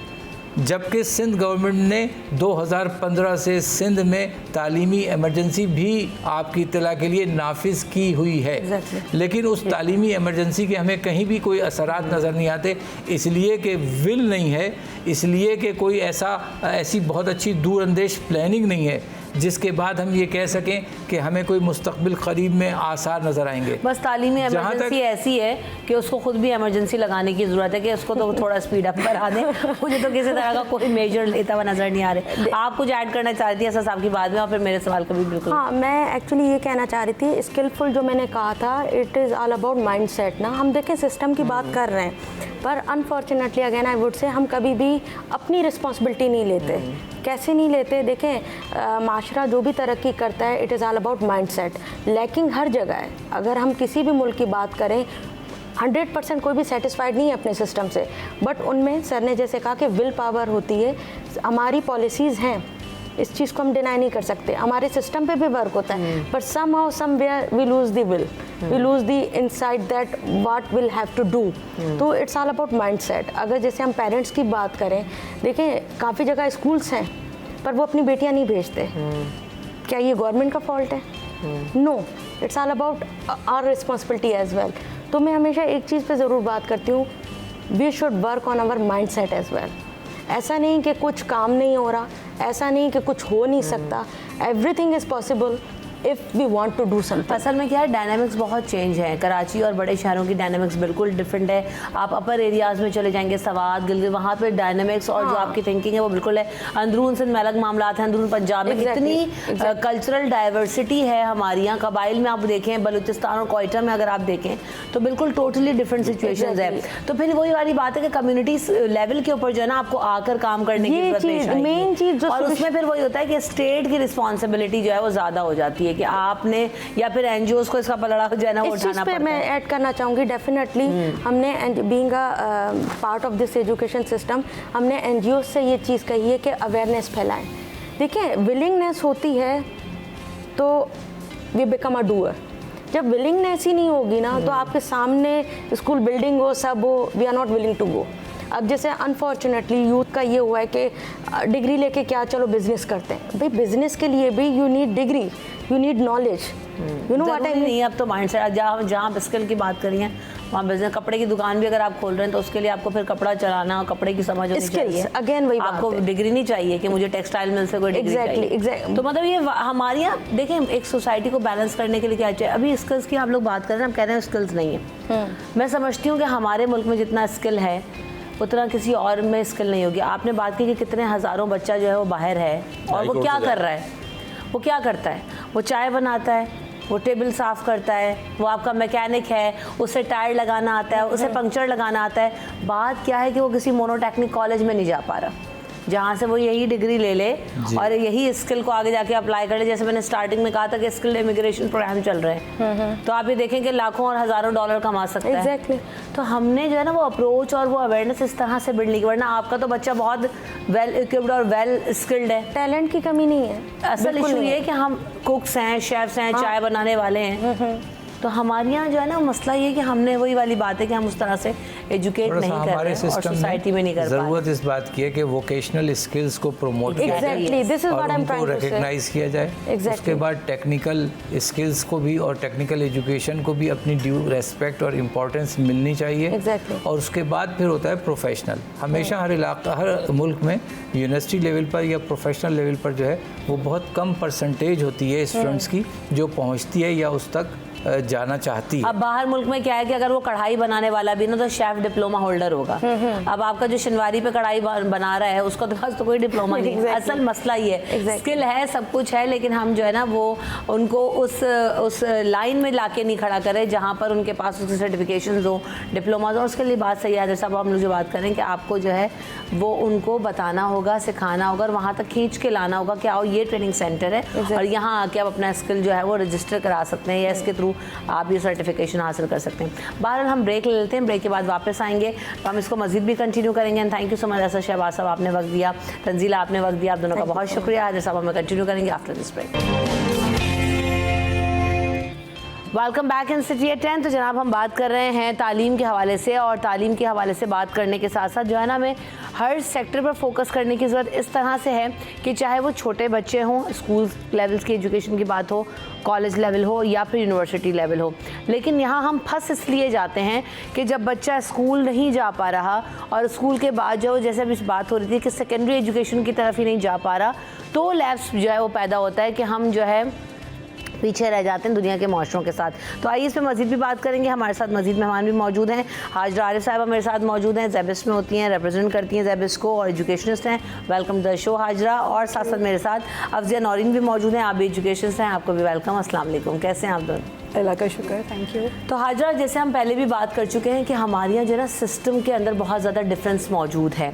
जबकि सिंध गवर्नमेंट ने 2015 से सिंध में तालीमी एमरजेंसी भी आपकी इत्तला के लिए नाफिज की हुई है। लेकिन उस तालीमी एमरजेंसी के हमें कहीं भी कोई असरात नज़र नहीं आते, इसलिए कि विल नहीं है, इसलिए कि कोई ऐसी बहुत अच्छी दूरअंदेश प्लानिंग नहीं है जिसके बाद हम ये कह सकें कि हमें कोई मुस्तकबिल करीब में आसार नज़र आएंगे। बस तालीमी जहाँ इमरजेंसी ऐसी है कि उसको खुद भी इमरजेंसी लगाने की ज़रूरत है कि उसको तो थोड़ा स्पीड अप करा दें। मुझे तो किसी तरह का कोई मेजर लेता हुआ नज़र नहीं आ रहा। आप कुछ ऐड करना चाह रही थी असद साहब की बात में, और फिर मेरे सवाल का भी बिल्कुल। हाँ, मैं एक्चुअली ये कहना चाह रही थी, स्किलफुल जो मैंने कहा था, it is all about mind set ना। हम देखें सिस्टम की बात कर रहे हैं, पर unfortunately again I would say हम कभी भी अपनी रिस्पॉन्सिबिलिटी नहीं लेते। कैसे नहीं लेते? देखें, माशरा जो भी तरक्की करता है, it is all about mind set. Lacking हर जगह है। अगर हम किसी भी मुल्क की बात करें, 100% कोई भी सेटिस्फाइड नहीं है अपने सिस्टम से, बट उनमें सर ने जैसे कहा कि विल पावर होती है। हमारी पॉलिसीज़ हैं, इस चीज़ को हम डिनाई नहीं कर सकते। हमारे सिस्टम पे भी वर्क होता है, but somehow somewhere we lose the will, we lose the insight that what will have to do. तो it's all about mind set. अगर जैसे हम पेरेंट्स की बात करें, देखें काफ़ी जगह स्कूल्स हैं पर वो अपनी बेटियां नहीं भेजते। क्या ये गवर्नमेंट का फॉल्ट है? No, it's all about our responsibility as well. तो मैं हमेशा एक चीज़ पे ज़रूर बात करती हूँ, we should work on our mind set as well. ऐसा नहीं कि कुछ काम नहीं हो रहा, ऐसा नहीं कि कुछ हो नहीं सकता। Everything is possible if we want to do something. असल में क्या है, डायनामिक्स बहुत चेंज है। कराची और बड़े शहरों की डायनामिक्स बिल्कुल डिफरेंट है। आप अपर एरियाज़ में चले जाएंगे, सवात, गिलगित, वहाँ पे डायनामिक्स और जो आपकी थिंकिंग है वो बिल्कुल है। अंदरून सिंध में अलग मामला हैं, अंदरून पंजाब में इतनी कल्चरल डाइवर्सिटी है हमारे यहाँ। कबाइल में आप देखें, बलूचिस्तान और कोयटा में अगर आप देखें तो बिल्कुल टोटली डिफरेंट सिचुएशंस है। तो फिर वही वाली बात है कि कम्युनिटी लेवल के ऊपर जो है ना, आपको आकर काम करने की जरूरत पेश आएगी। मेन चीज़ जो और उसमें फिर वही होता है कि स्टेट की रिस्पॉन्सिबिलिटी जो है वो ज़्यादा हो जाती है कि आपने या फिर एनजीओज को इसका पलड़ा जो है ना वो उठाना पड़ता है। मैं ऐड करना चाहूँगी डेफिनेटली, हमने being a part of this education system, हमने एनजीओ से ये चीज़ कही है कि अवेयरनेस फैलाएं। देखिए, विलिंगनेस होती है तो वी बिकम अ डूअर। जब विलिंगनेस ही नहीं होगी ना, तो आपके सामने स्कूल बिल्डिंग हो, सब हो, we are not willing to go. अब जैसे अनफॉर्चुनेटली यूथ का ये हुआ है कि डिग्री लेके क्या, चलो बिजनेस करते हैं। भाई बिजनेस के लिए भी you need degree, you need knowledge, you know what I mean. नहीं, अब तो माइंडसेट, जहाँ स्किल की बात करी है वहाँ बिजनेस, कपड़े की दुकान भी अगर आप खोल रहे हैं तो उसके लिए आपको फिर कपड़ा चलाना और कपड़े की समझ होनी चाहिए। अगेन वही बात आपको है। डिग्री नहीं चाहिए कि मुझे टेक्सटाइल मिल से कोई डिग्री चाहिए। एग्जैक्टली। तो मतलब ये हमारे यहाँ देखें, एक सोसाइटी को बैलेंस करने के लिए क्या चाहिए। अभी स्किल्स की आप लोग बात कर रहे हैं, हम कह रहे हैं स्किल्स नहीं है। मैं समझती हूँ कि हमारे मुल्क में जितना स्किल है उतना किसी और में स्किल नहीं होगी। आपने बात की कि कितने हज़ारों बच्चा जो है वो बाहर है और वो क्या कर रहा है, वो क्या करता है, वो चाय बनाता है, वो टेबल साफ़ करता है, वो आपका मैकेनिक है, उसे टायर लगाना आता है, उसे पंक्चर लगाना आता है। बात क्या है कि वो किसी मोनोटेक्निक कॉलेज में नहीं जा पा रहा जहाँ से वो यही डिग्री ले ले और यही स्किल को आगे जाके अप्लाई कर ले। जैसे मैंने स्टार्टिंग में कहा था कि स्किल इमिग्रेशन प्रोग्राम चल रहे हैं, तो आप ये देखें कि लाखों और हज़ारों डॉलर कमा सकते हैं। Exactly. तो हमने जो है ना वो अप्रोच और वो अवेयरनेस इस तरह से बिल्ड नहीं की, वरना आपका तो बच्चा बहुत वेल इक्विप्ड और वेल स्किल्ड है। टैलेंट की कमी नहीं है। असल इशू ये है कि हम कुक्स हैं, शेफ्स हैं, चाय बनाने वाले हैं। तो हमारे यहाँ जो है ना मसला ये कि हमने वही वाली बात है कि हम उस तरह से एजुकेट नहीं कर रहे हैं और सोसाइटी में नहीं कर पा रहे। ज़रूरत इस बात की है कि वोकेशनल स्किल्स को प्रमोट किया जाए Exactly, this is और what I'm उनको trying to say. रिकग्नाइज किया जाए। Exactly. उसके बाद टेक्निकल स्किल्स को भी और टेक्निकल एजुकेशन को भी अपनी ड्यू रेस्पेक्ट और इम्पोर्टेंस मिलनी चाहिए। Exactly. और उसके बाद फिर होता है प्रोफेशनल। हमेशा हर इलाका, हर मुल्क में यूनिवर्सिटी लेवल पर या प्रोफेशनल लेवल पर जो है वो बहुत कम परसेंटेज होती है स्टूडेंट्स की जो पहुँचती है या उस तक जाना चाहती है। अब बाहर मुल्क में क्या है कि अगर वो कढ़ाई बनाने वाला भी ना तो शेफ डिप्लोमा होल्डर होगा। अब आपका जो शनवारी पे कढ़ाई बना रहा है उसका तो पास तो कोई डिप्लोमा नहीं है। असल मसला ये है, स्किल है, सब कुछ है, लेकिन हम जो है ना वो उनको उस लाइन में लाके नहीं खड़ा करें जहाँ पर उनके पास उसके सर्टिफिकेशन हो, डिप्लोमा हो। उसके लिए बात सही है, जैसा अब हम लोग जो बात करें कि आपको जो है वो उनको बताना होगा, सिखाना होगा और वहाँ तक खींच के लाना होगा कि आओ ये ट्रेनिंग सेंटर है और यहाँ आके आप अपना स्किल जो है वो रजिस्टर करा सकते हैं या इसके थ्रू आप ये सर्टिफिकेशन हासिल कर सकते हैं। बहरहाल हम ब्रेक ले लेते हैं, ब्रेक के बाद वापस आएंगे तो हम इसको मजीद भी कंटिन्यू करेंगे। And thank you so much Asad Shahbaz साहब, आपने वक्त दिया, तंजीला आपने वक्त दिया, आप दोनों का बहुत शुक्रिया। हाजिर साहब हमें कंटिन्यू करेंगे after this break. Welcome back in city at 10। तो जनाब हम बात कर रहे हैं तालीम के हवाले से, और तालीम के हवाले से बात करने के साथ साथ जो है ना, हमें हर सेक्टर पर फोकस करने की ज़रूरत इस तरह से है कि चाहे वो छोटे बच्चे हों, स्कूल लेवल्स की एजुकेशन की बात हो, कॉलेज लेवल हो या फिर यूनिवर्सिटी लेवल हो, लेकिन यहाँ हम फंस इसलिए जाते हैं कि जब बच्चा स्कूल नहीं जा पा रहा और स्कूल के बाद जो जैसे अभी बात हो रही थी कि सेकेंडरी एजुकेशन की तरफ ही नहीं जा पा रहा, तो लैप्स जो है वो पैदा होता है कि हम जो है पीछे रह जाते हैं दुनिया के माशरों के साथ। तो आइए इस पर मज़ीद भी बात करेंगे। हमारे साथ मज़ीद मेहमान भी मौजूद हैं। हाजरा आरिफ साहिबा मेरे साथ मौजूद हैं, ज़ेबिस में होती हैं, रिप्रेजेंट करती हैं ज़ेबिस को और एजुकेशनिस्ट हैं। Welcome the show Hajra. और साथ साथ मेरे साथ अफजिया नौरीन भी मौजूद हैं, आप भी एजुकेशनिस्ट हैं, आपको भी वेलकम। अस्सलाम वालेकुम, कैसे हैं आप दोनों? अल्लाह का शुक्र, थैंक यू। तो हाजरा, जैसे हम पहले भी बात कर चुके हैं कि हमारे यहाँ जो है ना सिस्टम के अंदर बहुत ज़्यादा डिफरेंस मौजूद है,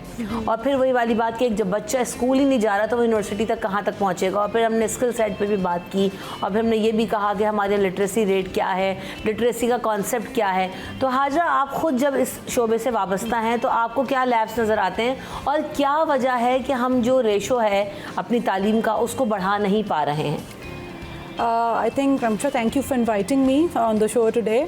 और फिर वही वाली बात कि जब बच्चा स्कूल ही नहीं जा रहा तो वो यूनिवर्सिटी तक कहाँ तक पहुँचेगा। और फिर हमने स्किल सेट पे भी बात की, और फिर हमने ये भी कहा कि हमारे लिटरेसी रेट क्या है, लिटरेसी का कॉन्सेप्ट क्या है। तो हाजरा, आप खुद जब इस शोबे से वाबस्ता हैं तो आपको क्या लैब्स नज़र आते हैं, और क्या वजह है कि हम जो रेशो है अपनी तालीम का उसको बढ़ा नहीं पा रहे हैं? I think, Ramsha, thank you for inviting me on the show today.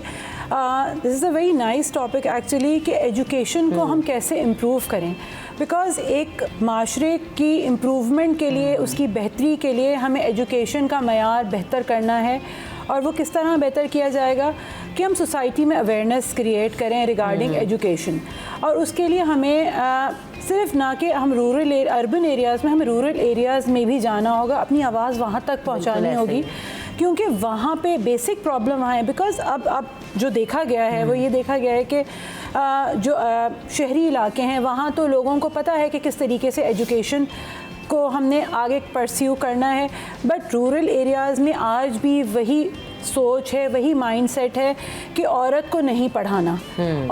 This is a very nice topic actually कि एजुकेशन को हम कैसे इम्प्रूव करें, बिकॉज़ एक माशरे की इम्प्रूवमेंट के लिए, उसकी बेहतरी के लिए हमें एजुकेशन का मयार बेहतर करना है। और वो किस तरह बेहतर किया जाएगा कि हम सोसाइटी में अवेयरनेस क्रिएट करें रिगार्डिंग एजुकेशन। और उसके लिए हमें सिर्फ ना कि हम अर्बन एरियाज़ में, हमें रूरल एरियाज़ में भी जाना होगा, अपनी आवाज़ वहाँ तक पहुँचानी होगी, क्योंकि वहाँ पे बेसिक प्रॉब्लम वहाँ है। बिकॉज़ अब जो देखा गया है वो ये देखा गया है कि जो शहरी इलाके हैं वहाँ तो लोगों को पता है कि किस तरीके से एजुकेशन को हमने आगे परस्यू करना है, बट रूरल एरियाज़ में आज भी वही सोच है, वही माइंडसेट है कि औरत को नहीं पढ़ाना,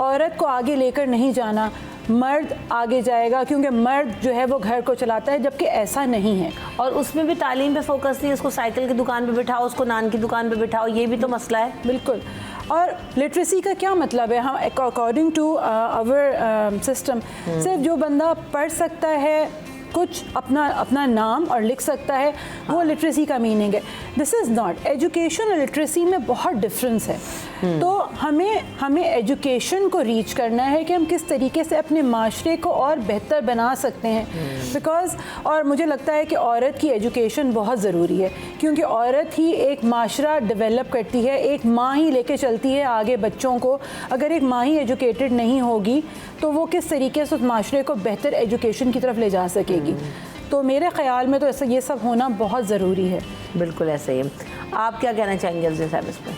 औरत को आगे लेकर नहीं जाना, मर्द आगे जाएगा क्योंकि मर्द जो है वो घर को चलाता है, जबकि ऐसा नहीं है। और उसमें भी तालीम पे फोकस नहीं है, उसको साइकिल की दुकान पे बिठाओ, उसको नान की दुकान पे बिठाओ, ये भी तो मसला है। बिल्कुल। और लिटरेसी का क्या मतलब है? हम अकॉर्डिंग टू आवर सिस्टम सिर्फ जो बंदा पढ़ सकता है, कुछ अपना नाम और लिख सकता है, वो लिटरेसी का मीनिंग है। दिस इज़ नॉट एजुकेशन और लिटरेसी में बहुत डिफरेंस है। तो हमें एजुकेशन को रीच करना है कि हम किस तरीके से अपने माशरे को और बेहतर बना सकते हैं। बिकॉज़ और मुझे लगता है कि औरत की एजुकेशन बहुत ज़रूरी है, क्योंकि औरत ही एक माशरा डेवलप करती है, एक माँ ही लेके चलती है आगे बच्चों को। अगर एक माँ ही एजुकेटेड नहीं होगी तो वो किस तरीके से उस माशरे को बेहतर एजुकेशन की तरफ ले जा सकेगी। तो मेरे ख़्याल में तो ऐसा ये सब होना बहुत ज़रूरी है। बिल्कुल ऐसा ही है। आप क्या कहना चाहेंगे अफजल साहब इस पर?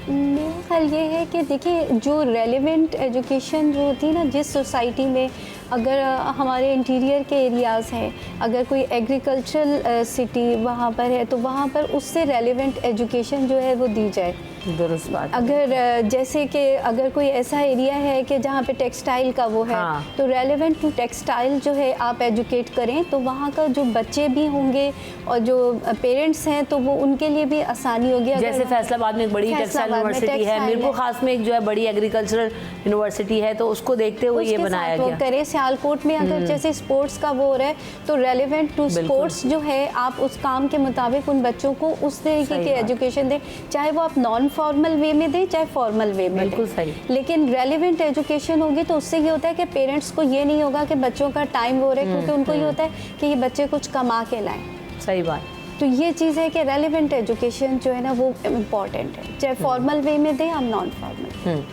मेरा ख्याल ये है कि देखिए, जो रेलेवेंट एजुकेशन जो होती है ना, जिस सोसाइटी में अगर हमारे इंटीरियर के एरियाज़ हैं, अगर कोई एग्रीकल्चरल सिटी वहाँ पर है तो वहाँ पर उससे रेलेवेंट एजुकेशन जो है वो दी जाए। दुरुस्त बात। अगर जैसे कि अगर कोई ऐसा एरिया है कि जहाँ पे टेक्सटाइल का वो है, हाँ। तो रेलेवेंट टू टेक्सटाइल जो है आप एजुकेट करें, तो वहाँ का जो बच्चे भी होंगे और जो पेरेंट्स हैं तो वो उनके लिए भी आसानी होगी। जैसे फैसलाबाद में एक बड़ी टेक्सटाइल यूनिवर्सिटी है, मीरपुर खास में एक जो है बड़ी एग्रीकल्चरल यूनिवर्सिटी है, तो उसको देखते हुए ये बनाया गया। करें सियालकोट में अगर जैसे स्पोर्ट्स का वो हो रहा है, तो रेलेवेंट टू स्पोर्ट्स जो है आप उस काम के मुताबिक उन बच्चों को उस तरीके की एजुकेशन दें, चाहे वो आप नॉन फॉर्मल वे में दें चाहे फॉर्मल वे में। बिल्कुल सही। लेकिन रेलेवेंट एजुकेशन होगी तो उससे ये होता है कि पेरेंट्स को ये नहीं होगा कि बच्चों का टाइम हो रहा है, क्योंकि उनको ये होता है कि ये बच्चे कुछ कमा के लाएं। सही बात। तो ये चीज़ है कि रेलेवेंट एजुकेशन जो है ना वो इम्पॉर्टेंट है, चाहे फॉर्मल वे में दें या नॉन फॉर्मल।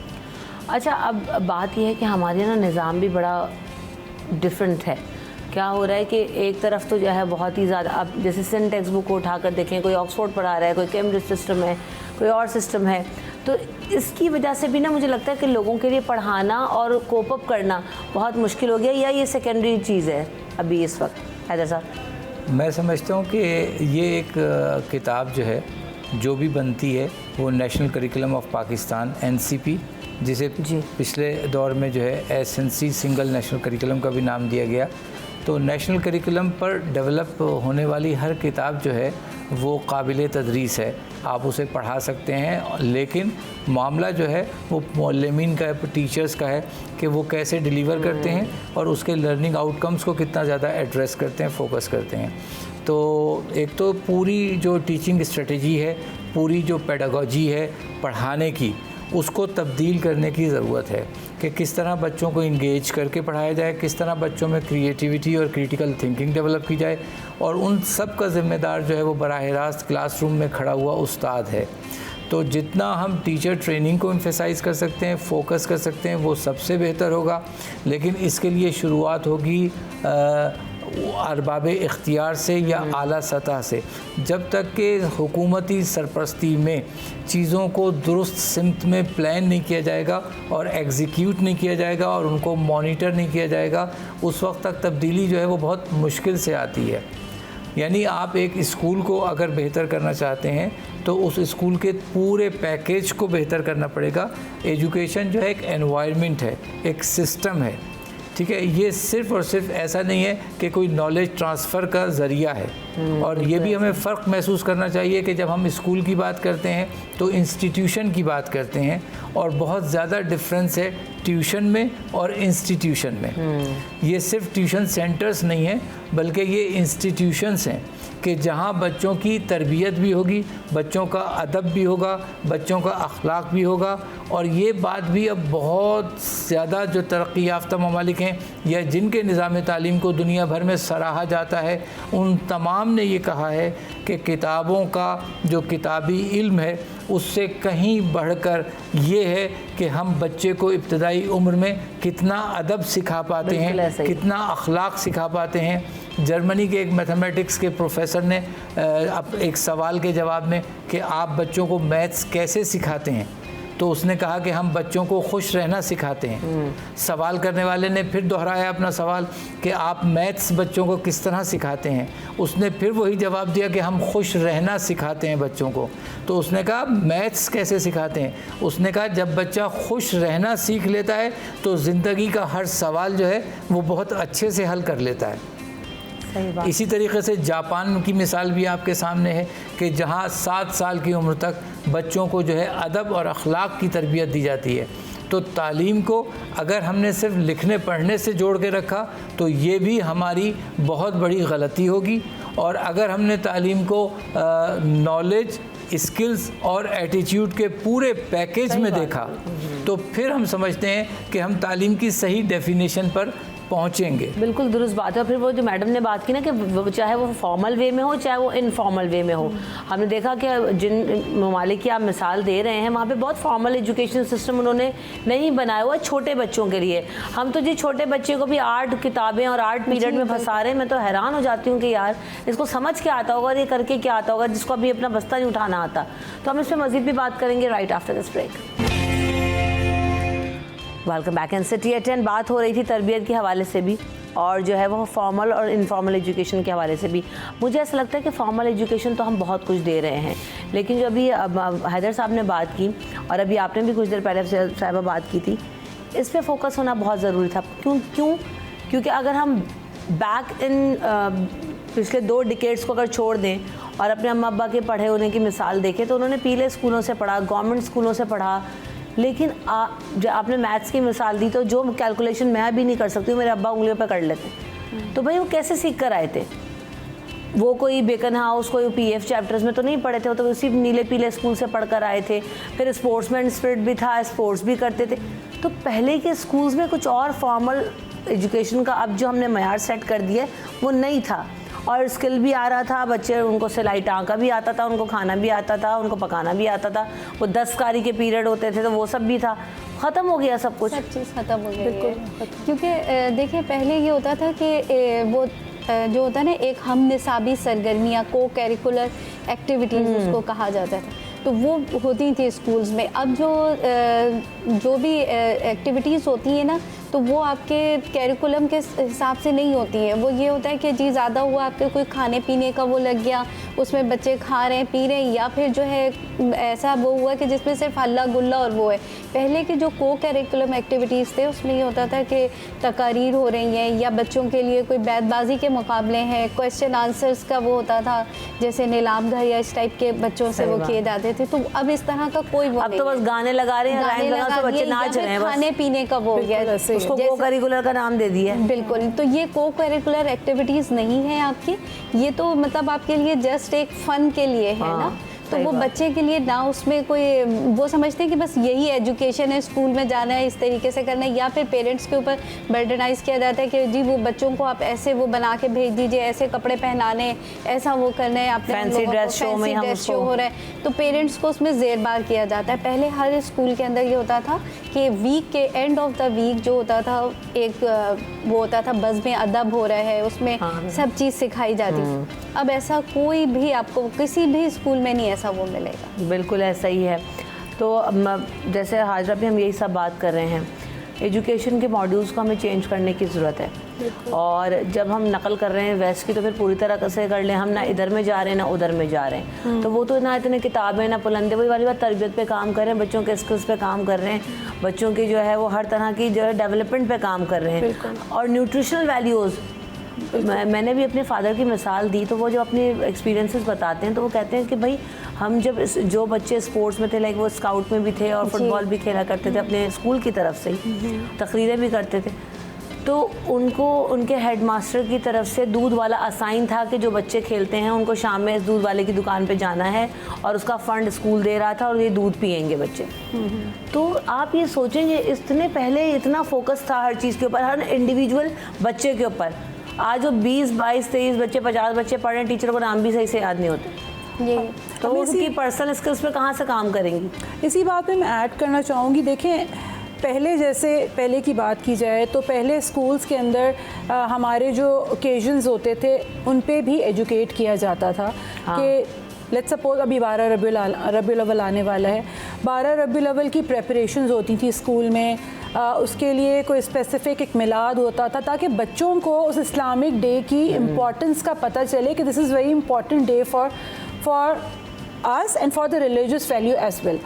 अच्छा, अब बात यह है कि हमारे ना निज़ाम भी बड़ा डिफरेंट है। क्या हो रहा है कि एक तरफ तो जो है बहुत ही ज़्यादा, अब जैसे सिंध टेक्स्ट बुक को उठाकर देखें, कोई ऑक्सफोर्ड पढ़ा रहा है, कोई कैम्ब्रिज सिस्टम है, कोई और सिस्टम है, तो इसकी वजह से भी ना मुझे लगता है कि लोगों के लिए पढ़ाना और कोप अप करना बहुत मुश्किल हो गया, या ये सेकेंडरी चीज़ है अभी इस वक्त? हैदर साहब। मैं समझता हूँ कि ये एक किताब जो है जो भी बनती है वो national curriculum of Pakistan NCP, जिसे पिछले दौर में जो है SNC सिंगल नेशनल करिकुलम का भी नाम दिया गया, तो नेशनल करिकुलम पर डेवलप होने वाली हर किताब जो है वो काबिल तदरीस है, आप उसे पढ़ा सकते हैं। लेकिन मामला जो है वो मुअल्लिमीन का है, टीचर्स का है कि वो कैसे डिलीवर करते हैं और उसके लर्निंग आउटकम्स को कितना ज़्यादा एड्रेस करते हैं, फोकस करते हैं। तो एक तो पूरी जो टीचिंग स्ट्रेटजी है, पूरी जो पेडागोजी है पढ़ाने की, उसको तब्दील करने की ज़रूरत है कि किस तरह बच्चों को इंगेज करके पढ़ाया जाए, किस तरह बच्चों में क्रिएटिविटी और क्रिटिकल थिंकिंग डेवलप की जाए, और उन सब का ज़िम्मेदार जो है वो बराह रास्त क्लासरूम में खड़ा हुआ उस्ताद है। तो जितना हम टीचर ट्रेनिंग को एम्फेसाइज़ कर सकते हैं, फोकस कर सकते हैं, वो सबसे बेहतर होगा। लेकिन इसके लिए शुरुआत होगी अरबाब इख्तियार से या आला सतह से। जब तक कि हुकूमती सरपरस्ती में चीज़ों को दुरुस्त सिमत में प्लान नहीं किया जाएगा और एग्जीक्यूट नहीं किया जाएगा और उनको मॉनिटर नहीं किया जाएगा, उस वक्त तक तब्दीली जो है वो बहुत मुश्किल से आती है। यानी आप एक स्कूल को अगर बेहतर करना चाहते हैं तो उस स्कूल के पूरे पैकेज को बेहतर करना पड़ेगा। एजुकेशन जो है एक एनवायरनमेंट है, एक सिस्टम है, ठीक है। ये सिर्फ़ और सिर्फ ऐसा नहीं है कि कोई नॉलेज ट्रांसफ़र का ज़रिया है। और ये भी हमें फ़र्क महसूस करना चाहिए कि जब हम स्कूल की बात करते हैं तो इंस्टीट्यूशन की बात करते हैं, और बहुत ज़्यादा डिफरेंस है ट्यूशन में और इंस्टीट्यूशन में। ये सिर्फ ट्यूशन सेंटर्स नहीं है, बल्कि ये इंस्टीट्यूशंस हैं कि जहाँ बच्चों की तरबियत भी होगी, बच्चों का अदब भी होगा, बच्चों का अखलाक भी होगा। और ये बात भी अब बहुत ज़्यादा जो तरक्की याफ्ता ममालिक हैं या जिनके निज़ाम तालीम को दुनिया भर में सराहा जाता है, उन तमाम ने ये कहा है कि किताबों का जो किताबी इल्म है उससे कहीं बढ़कर ये है कि हम बच्चे को इब्तदाई उम्र में कितना अदब सिखा पाते हैं, कितना अखलाक सिखा पाते हैं। जर्मनी के एक मैथमेटिक्स के प्रोफेसर ने एक सवाल के जवाब में कि आप बच्चों को मैथ्स कैसे सिखाते हैं, तो उसने कहा कि हम बच्चों को खुश रहना सिखाते हैं। सवाल करने वाले ने फिर दोहराया अपना सवाल कि आप मैथ्स बच्चों को किस तरह सिखाते हैं। उसने फिर वही जवाब दिया कि हम खुश रहना सिखाते हैं बच्चों को। तो उसने कहा मैथ्स कैसे सिखाते हैं? उसने कहा जब बच्चा खुश रहना सीख लेता है तो ज़िंदगी का हर सवाल जो है वो बहुत अच्छे से हल कर लेता है। इसी तरीके से जापान की मिसाल भी आपके सामने है कि जहाँ 7 साल की उम्र तक बच्चों को जो है अदब और अखलाक की तरबियत दी जाती है। तो तालीम को अगर हमने सिर्फ लिखने पढ़ने से जोड़ के रखा तो ये भी हमारी बहुत बड़ी गलती होगी। और अगर हमने तालीम को नॉलेज, स्किल्स और एटीट्यूड के पूरे पैकेज में देखा तो फिर हम समझते हैं कि हम तालीम की सही डेफिनेशन पर पहुँचेंगे। बिल्कुल दुरुस्त बात है। और फिर वो जो मैडम ने बात की ना कि चाहे वो फॉर्मल वे में हो चाहे वो इनफॉर्मल वे में हो, हमने देखा कि जिन ममालिक की आप मिसाल दे रहे हैं वहाँ पे बहुत फॉर्मल एजुकेशन सिस्टम उन्होंने नहीं बनाया हुआ छोटे बच्चों के लिए। हम तो जी छोटे बच्चे को भी 8 किताबें और 8 पीरियड में फंसा रहे हैं। मैं तो हैरान हो जाती हूँ कि यार इसको समझ क्या आता होगा और ये करके क्या आता होगा जिसको अभी अपना बस्ता नहीं उठाना आता। तो हम इस पर मज़ीद भी बात करेंगे right after this break. Welcome back. NCTE 10 बात हो रही थी तरबियत के हवाले से भी और जो है वो फॉर्मल और इनफॉर्मल एजुकेशन के हवाले से भी। मुझे ऐसा लगता है कि फॉर्मल एजुकेशन तो हम बहुत कुछ दे रहे हैं, लेकिन जो अभी हैदर साहब ने बात की और अभी आपने भी कुछ देर पहले साहिबा बात की थी, इस पर फोकस होना बहुत ज़रूरी था। क्योंकि अगर हम बैक इन पिछले 2 डिकेड्स को अगर छोड़ दें और अपने अम्मा अब्बा के पढ़े होने की मिसाल देखें तो उन्होंने पीले स्कूलों से पढ़ा, गवर्नमेंट स्कूलों से पढ़ा। लेकिन जब आपने मैथ्स की मिसाल दी तो जो कैलकुलेशन मैं भी नहीं कर सकती हूँ मेरे अब्बा उंगलियों पे कर लेते। तो भाई वो कैसे सीख कर आए थे? वो कोई बेकन हाउस, कोई PF चैप्टर्स में तो नहीं पढ़े थे, वो तो उसी नीले पीले स्कूल से पढ़ कर आए थे। फिर स्पोर्ट्समैन स्पिरिट भी था, स्पोर्ट्स भी करते थे। तो पहले के स्कूल्स में कुछ और फॉर्मल एजुकेशन का अब जो हमने मयार सेट कर दिया वो नहीं था। और स्किल भी आ रहा था, बच्चे उनको सिलाई टाँका भी आता था, उनको खाना भी आता था, उनको पकाना भी आता था। वो 10 कारी के पीरियड होते थे तो वो सब भी था। ख़त्म हो गया सब कुछ, सब चीज़ ख़त्म हो गई है। क्योंकि देखिए पहले ये होता था कि वो जो होता है ना एक हम निसाबी सरगर्मियाँ, को करिकुलर एक्टिविटीज़ उसको कहा जाता था, तो वो होती थी स्कूल्स में। अब जो भी एक्टिविटीज़ होती हैं ना तो वो आपके कैरिकुलम के हिसाब से नहीं होती हैं। वो ये होता है कि जी ज़्यादा हुआ आपके कोई खाने पीने का वो लग गया, उसमें बच्चे खा रहे हैं पी रहे हैं, या फिर जो है ऐसा वो हुआ कि जिसमें सिर्फ हल्ला गुल्ला और वो है। पहले के जो को करिकुलम एक्टिविटीज़ थे उसमें ये होता था कि तकारीर हो रही हैं या बच्चों के लिए कोई बैतबाजी के मुकाबले हैं, क्वेश्चन आंसर्स का वो होता था, जैसे नीलाम घर या इस टाइप के बच्चों से वो किए जाते थे। तो अब इस तरह का कोई वो अब तो बस गाने लगा रहे हैं, गाने राइम लगा तो बच्चे नाच रहे हैं, खाने पीने का वो हो गया, उसको को करिकुलर का नाम दे दिया। बिल्कुल। तो ये को करिकुलर एक्टिविटीज़ नहीं है आपकी, ये तो मतलब आपके लिए जस्ट एक फ़न के लिए है ना। तो वो बच्चे के लिए ना उसमें कोई वो समझते हैं कि बस यही एजुकेशन है, स्कूल में जाना है, इस तरीके से करना है, या फिर पेरेंट्स के ऊपर बर्डनाइज किया जाता है कि जी वो बच्चों को आप ऐसे वो बना के भेज दीजिए, ऐसे कपड़े पहनाने, ऐसा वो करना है, आपने फैंसी ड्रेस शो में हम ड्रेस शो हो रहा है, तो पेरेंट्स को उसमें जेरबार किया जाता है। पहले हर स्कूल के अंदर ये होता था कि वीक के एंड ऑफ द वीक जो होता था एक वो होता था बस में अदब हो रहा है, उसमें सब चीज़ सिखाई जाती थी। अब ऐसा कोई भी आपको किसी भी स्कूल में नहीं ऐसा वो मिलेगा। बिल्कुल ऐसा ही है। तो जैसे हाजरा भी हम यही सब बात कर रहे हैं, एजुकेशन के मॉड्यूल्स को हमें चेंज करने की ज़रूरत है। और जब हम नकल कर रहे हैं वेस्ट की तो फिर पूरी तरह से कर लें, हम ना इधर में जा रहे हैं ना उधर में जा रहे हैं। तो वो तो ना इतने किताबें ना पुलंदे, वही वाली बात, तरबियत पे काम कर रहे हैं, बच्चों के स्किल्स पे काम कर रहे हैं, बच्चों की जो है वो हर तरह की जो है डेवलपमेंट पे काम कर रहे हैं। और न्यूट्रिशनल वैल्यूज़, मैंने भी अपने फादर की मिसाल दी, तो वो जो अपने एक्सपीरियंसेस बताते हैं तो वो कहते हैं कि भाई हम जब जो बच्चे स्पोर्ट्स में थे, लाइक वो स्काउट में भी थे और फुटबॉल भी खेला करते थे अपने स्कूल की तरफ से ही, तकरीरें भी करते थे, तो उनको उनके हेडमास्टर की तरफ से दूध वाला असाइन था कि जो बच्चे खेलते हैं उनको शाम में इस दूध वाले की दुकान पे जाना है, और उसका फ़ंड स्कूल दे रहा था और ये दूध पियेंगे बच्चे। तो आप ये सोचेंगे इतने पहले इतना फोकस था हर चीज़ के ऊपर, हर इंडिविजुअल बच्चे के ऊपर। आज जो 20, 22, 23 बच्चे, 50 बच्चे पढ़ रहे हैं, टीचर को नाम भी सही से याद नहीं होते। ये तो उनकी पर्सनल स्किल्स पे कहाँ से काम करेंगी? इसी बात में मैं ऐड करना चाहूँगी। देखें, पहले की बात की जाए तो पहले स्कूल्स के अंदर हमारे जो ओकेजन्स होते थे उन पे भी एजुकेट किया जाता था। कि लेट्स सपोज अभी 12 रबीउल अव्वल आने वाला है, 12 रबीउल अव्वल की प्रेपरेशंस होती थी स्कूल में, उसके लिए कोई स्पेसिफिक एक मिलाद होता था ताकि बच्चों को उस इस्लामिक डे की इम्पोर्टेंस का पता चले कि this is very important day for us and for the religious value as well.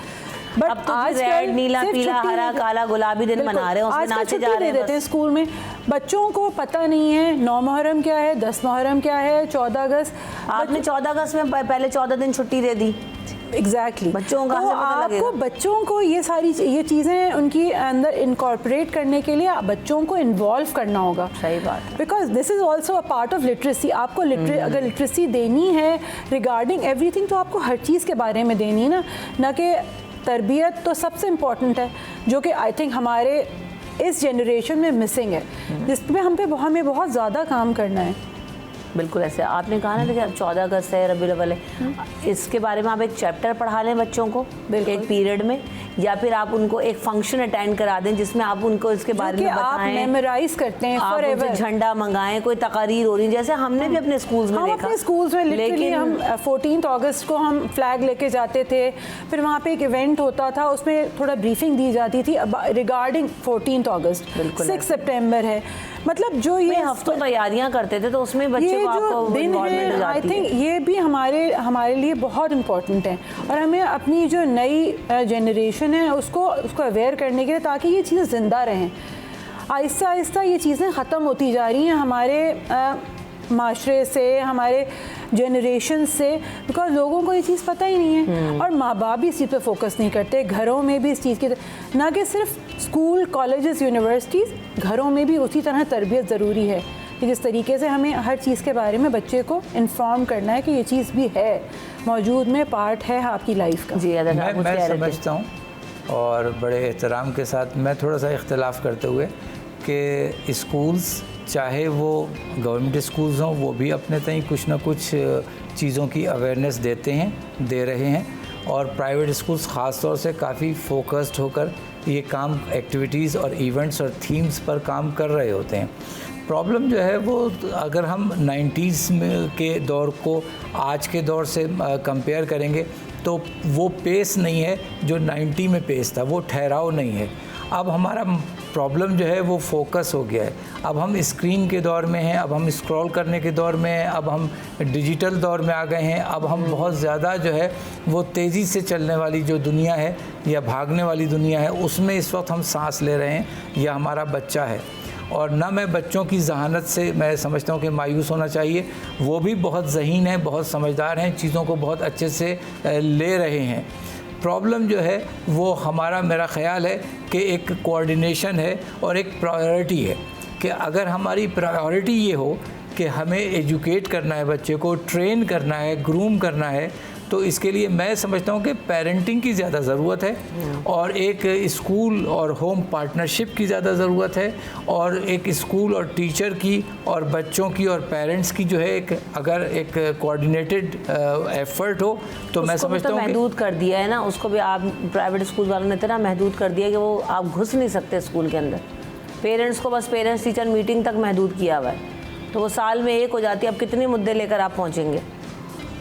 But अब तो आज रेड, नीला, पीला, हरा, काला, गुलाबी दिन मना रहे हैं, उसमें नाचे जा रहे हैं स्कूल में। बच्चों को पता नहीं है 9 मुहर्रम क्या है, 10 मुहर्रम क्या है, 14 अगस्त। आपने 14 अगस्त में पहले 14 दिन छुट्टी दे दी। एग्जैक्टली बच्चों का तो आपको बच्चों को ये चीज़ें उनकी अंदर इनकॉर्पोरेट करने के लिए बच्चों को इन्वॉल्व करना होगा। सही बात। Because this is also a part of literacy. आपको अगर लिटरेसी देनी है रिगार्डिंग एवरीथिंग तो आपको हर चीज़ के बारे में देनी ना कि तरबियत तो सबसे इम्पॉर्टेंट है, जो कि आई थिंक हमारे इस जनरेशन में मिसिंग है, जिस पे हमें बहुत ज़्यादा काम करना है। बिल्कुल ऐसे आपने कहा ना कि अब 14 अगस्त है, रबीउल अव्वल है, इसके बारे में आप एक चैप्टर पढ़ा लें बच्चों को एक पीरियड में, या फिर आप उनको एक फंक्शन अटेंड करा दें जिसमें आप उनको इसके बारे में बताएं, आप मेमोराइज करते हैं आप उनसे झंडा मंगाएं, कोई तकरीर हो रही है, जैसे हमने भी अपने स्कूल्स में देखा। अपने स्कूल्स में लेकिन हम 14 अगस्त को हम फ्लैग लेके जाते थे, फिर वहाँ पे एक इवेंट होता था, उसमें थोड़ा ब्रीफिंग दी जाती थी रिगार्डिंग 14 अगस्त। 6 सितंबर है, मतलब जो ये हफ्तों तैयारियां करते थे, तो उसमें बच्चे को आपको दिन है, आई थिंक ये भी हमारे लिए बहुत इम्पोर्टेंट है। और हमें अपनी जो नई जनरेशन है उसको अवेयर करने के लिए, ताकि ये चीज़ें ज़िंदा रहें। आहिस्ता आहिस्ता ये चीज़ें ख़त्म होती जा रही हैं हमारे माशरे से, हमारे जनरेशन से, बिकॉज लोगों को ये चीज़ पता ही नहीं है। और माँ बाप भी इस चीज़ पे फोकस नहीं करते, घरों में भी इस चीज़ की, ना कि सिर्फ स्कूल, कॉलेजेस, यूनिवर्सिटीज़, घरों में भी उसी तरह तरबियत ज़रूरी है कि जिस तरीके से हमें हर चीज़ के बारे में बच्चे को इन्फॉर्म करना है कि ये चीज़ भी है मौजूद में, पार्ट है आपकी लाइफ का। जी मैं समझता हूँ, और बड़े एहतराम के साथ मैं थोड़ा सा इख्तलाफ करते हुए कि स्कूल्स चाहे वो गवर्नमेंट स्कूल्स हों, वो भी अपने तय कुछ ना कुछ चीज़ों की अवेयरनेस दे रहे हैं, और प्राइवेट स्कूल्स ख़ास तौर से काफ़ी फोकस्ड होकर ये काम एक्टिविटीज़ और इवेंट्स और थीम्स पर काम कर रहे होते हैं। प्रॉब्लम जो है वो, अगर हम 90s में के दौर को आज के दौर से कंपेयर करेंगे तो वो पेस नहीं है जो 90 में पेस था, वो ठहराव नहीं है। अब हमारा प्रॉब्लम जो है वो फोकस हो गया है। अब हम स्क्रीन के दौर में हैं, अब हम स्क्रॉल करने के दौर में हैं, अब हम डिजिटल दौर में आ गए हैं, अब हम बहुत ज़्यादा जो है वो तेज़ी से चलने वाली जो दुनिया है या भागने वाली दुनिया है उसमें इस वक्त हम सांस ले रहे हैं, या हमारा बच्चा है। और ना मैं बच्चों की जहानत से मैं समझता हूँ कि मायूस होना चाहिए, वो भी बहुत ज़हीन हैं, बहुत समझदार हैं, चीज़ों को बहुत अच्छे से ले रहे हैं। प्रॉब्लम जो है वो हमारा, मेरा ख़्याल है कि एक कोऑर्डिनेशन है और एक प्रायोरिटी है, कि अगर हमारी प्रायोरिटी ये हो कि हमें एजुकेट करना है, बच्चे को ट्रेन करना है, ग्रूम करना है, तो इसके लिए मैं समझता हूँ कि पेरेंटिंग की ज़्यादा ज़रूरत है और एक स्कूल और होम पार्टनरशिप की ज़्यादा ज़रूरत है, और एक स्कूल और टीचर की और बच्चों की और पेरेंट्स की जो है एक अगर एक कोऑर्डिनेटेड एफर्ट हो तो मैं समझता हूँ महदूद कर दिया है ना उसको भी। आप प्राइवेट स्कूल वालों ने इतना महदूद कर दिया कि वो आप घुस नहीं सकते स्कूल के अंदर। पेरेंट्स को बस पेरेंट्स टीचर मीटिंग तक महदूद किया हुआ है, तो वो साल में एक हो जाती है। अब कितने मुद्दे लेकर आप पहुँचेंगे?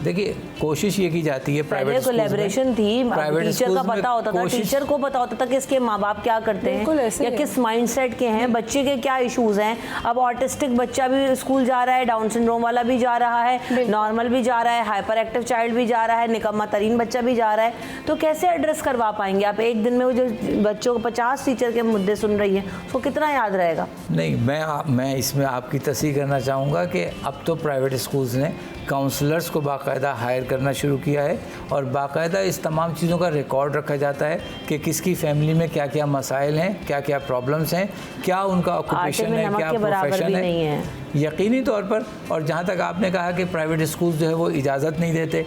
देखिए, कोशिश ये की जाती है प्राइवेट स्कूल में, कोलैबोरेशन थी, टीचर का पता होता था, टीचर को पता होता था कि इसके माँ बाप क्या करते हैं या किस माइंडसेट के हैं, बच्चे के क्या इश्यूज हैं। अब ऑटिस्टिक बच्चा भी स्कूल जा रहा है, डाउन सिंड्रोम वाला भी जा रहा है, नॉर्मल भी जा रहा है, हाइपर एक्टिव चाइल्ड भी जा रहा है, निकम्मा तरीन बच्चा भी जा रहा है। तो कैसे एड्रेस करवा पाएंगे आप? एक दिन में वो जो बच्चों को 50 टीचर के मुद्दे सुन रही है उसको कितना याद रहेगा? नहीं, मैं इसमें आपकी तस्दीक करना चाहूँगा कि अब तो प्राइवेट स्कूल्स ने काउंसलर्स को बाकायदा हायर करना शुरू किया है और बाकायदा इस तमाम चीज़ों का रिकॉर्ड रखा जाता है कि किसकी फैमिली में क्या क्या मसाइल हैं, क्या क्या प्रॉब्लम्स हैं, क्या उनका ऑक्यूपेशन है, क्या प्रोफेशन है। यकीनी तौर पर। और जहाँ तक आपने कहा कि प्राइवेट स्कूल्स जो है वो इजाज़त नहीं देते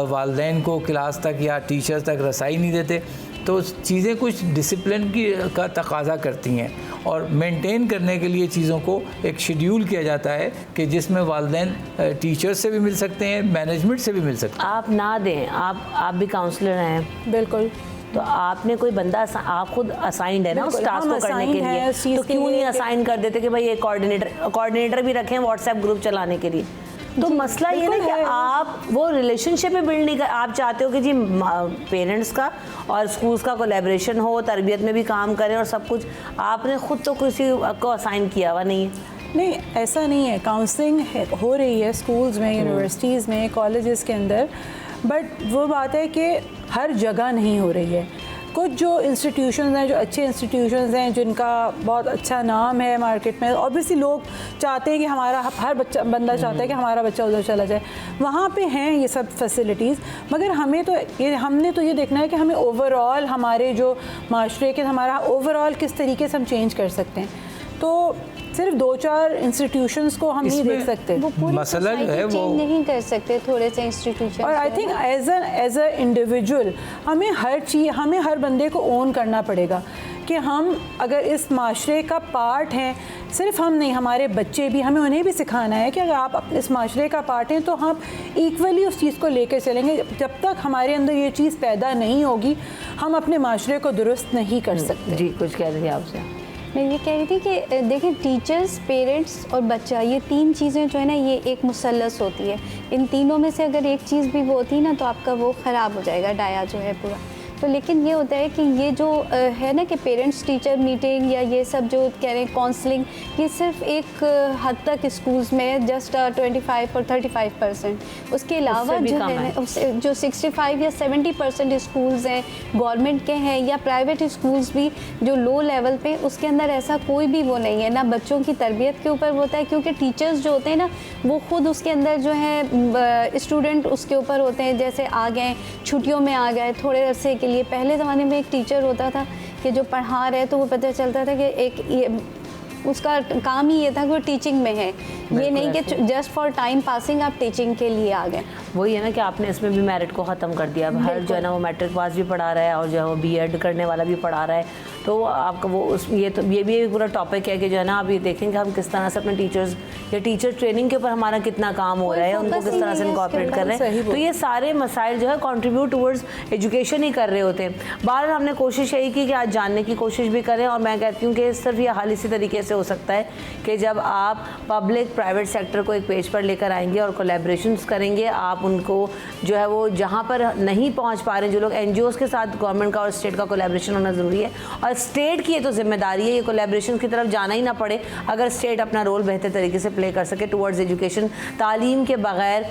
वालिदैन को क्लास तक या टीचर्स तक रसाई नहीं देते, तो चीज़ें कुछ डिसिप्लिन की का तकाजा करती हैं और मेंटेन करने के लिए चीज़ों को एक शेड्यूल किया जाता है कि जिसमें वालिदैन टीचर्स से भी मिल सकते हैं, मैनेजमेंट से भी मिल सकते हैं। आप ना दें, आप भी काउंसलर हैं। बिल्कुल। तो आपने कोई बंदा, आप खुद असाइंड है ना उस टास्क को करने के लिए, तो क्यों नहीं असाइन कर देते कि भाई ये कोऑर्डिनेटर भी रखें व्हाट्सएप ग्रुप चलाने के लिए? तो मसला ये ना कि आप वो रिलेशनशिप में बिल्ड नहीं कर, आप चाहते हो कि जी पेरेंट्स का और स्कूल्स का कोलैबोरेशन हो, तरबियत में भी काम करें और सब कुछ। आपने खुद तो किसी को असाइन किया हुआ नहीं है। नहीं, ऐसा नहीं है। काउंसलिंग हो रही है स्कूल्स में, यूनिवर्सिटीज़ में, कॉलेजेस के अंदर, बट वो बात है कि हर जगह नहीं हो रही है। कुछ जो इंस्टीट्यूशंस हैं, जो अच्छे इंस्टीट्यूशंस हैं, जिनका बहुत अच्छा नाम है मार्केट में, ऑब्वियसली लोग चाहते हैं कि हमारा हर बंदा चाहता है कि हमारा बच्चा उधर चला जाए, वहाँ पे हैं ये सब फैसिलिटीज़। मगर हमने तो ये देखना है कि हमें ओवरऑल हमारे जो माशरे के, हमारा ओवरऑल किस तरीके से हम चेंज कर सकते हैं। तो सिर्फ 2-4 इंस्टीट्यूशंस को हम नहीं देख सकते। वो पूरी मसला जो है वो नहीं कर सकते, थोड़े से इंस्टीट्यूशन। और I think as a individual हमें हर बंदे को ओन करना पड़ेगा कि हम अगर इस माशरे का पार्ट हैं, सिर्फ हम नहीं, हमारे बच्चे भी, हमें उन्हें भी सिखाना है कि अगर आप इस माशरे का पार्ट हैं तो हम इक्वली उस चीज़ को लेकर चलेंगे। जब तक हमारे अंदर ये चीज़ पैदा नहीं होगी, हम अपने माशरे को दुरुस्त नहीं कर सकते। जी, कुछ कह रही थी आपसे? मैं ये कह रही थी कि देखिए, टीचर्स, पेरेंट्स और बच्चा, ये 3 चीज़ें जो है ना, ये एक मुसल्लस होती है। इन तीनों में से अगर एक चीज़ भी वो होती है ना, तो आपका वो ख़राब हो जाएगा, डाया जो है पूरा। तो लेकिन ये होता है कि ये जो है ना कि पेरेंट्स टीचर मीटिंग या ये सब जो कह रहे हैं काउंसलिंग, ये सिर्फ एक हद तक स्कूल्स में जस्ट 25 और 35%। उसके अलावा जो है जो 65 या 70% स्कूल्स हैं गवर्नमेंट के हैं या प्राइवेट स्कूल्स भी जो लो लेवल पे, उसके अंदर ऐसा कोई भी वो नहीं है ना बच्चों की तरबियत के ऊपर होता है, क्योंकि टीचर्स जो होते हैं ना वो खुद उसके अंदर जो है स्टूडेंट उसके ऊपर होते हैं। जैसे आ गए, छुट्टियों में आ गए थोड़े अरसे के लिए। पहले ज़माने में एक टीचर होता था कि जो पढ़ा रहे तो वो पता चलता था कि उसका काम ही ये था कि वो टीचिंग में है, ये नहीं कि जस्ट फॉर टाइम पासिंग आप टीचिंग के लिए आ गए। वही है ना कि आपने इसमें भी मेरिट को ख़त्म कर दिया। अब हर जो है ना वो मैट्रिक पास भी पढ़ा रहा है और जो है वो बीएड करने वाला भी पढ़ा रहा है। तो आपका वो ये भी एक पूरा टॉपिक है कि जो है ना आप ये देखेंगे हम किस तरह से अपने टीचर्स या टीचर ट्रेनिंग के ऊपर हमारा कितना काम हो रहा है, उनको किस तरह से इनकॉर्पोरेट कर रहे हैं। तो ये सारे मसाइल जो है कंट्रीब्यूट टुवर्ड्स एजुकेशन ही कर रहे होते हैं। बार हमने कोशिश यही की कि आज जानने की कोशिश भी करें, और मैं कहती हूँ कि सिर्फ ये हाल इसी तरीके से हो सकता है कि जब आप पब्लिक प्राइवेट सेक्टर को एक पेज पर लेकर आएंगे और कोलैबोरेशंस करेंगे, आप उनको जो है वो जहाँ पर नहीं पहुँच पा रहे हैं, जो लोग NGOs के साथ गवर्नमेंट का और स्टेट का कोलैबोरेशन होना ज़रूरी है, और स्टेट की ये तो जिम्मेदारी है ये कोलैबोरेशन की तरफ जाना ही ना पड़े, अगर स्टेट अपना रोल बेहतर तरीके से प्ले कर सके टुवर्ड्स एजुकेशन। तालीम के बगैर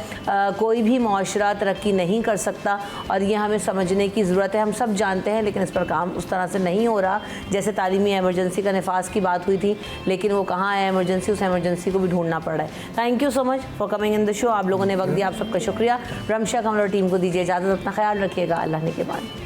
कोई भी मुआशरा तरक्की नहीं कर सकता, और ये हमें समझने की ज़रूरत है। हम सब जानते हैं, लेकिन इस पर काम उस तरह से नहीं हो रहा। जैसे तालीमी एमरजेंसी का नफाज की बात हुई थी, लेकिन वो कहाँ है एमरजेंसी, उस एमरजेंसी को भी ढूंढना पड़ रहा है। Thank you so much for coming in the show. आप लोगों ने वक्त दिया, आप सबका शुक्रिया। रमशा कमल और टीम को दीजिए इजाज़त। अपना ख्याल रखिएगा। अल्लाह ने के बाद।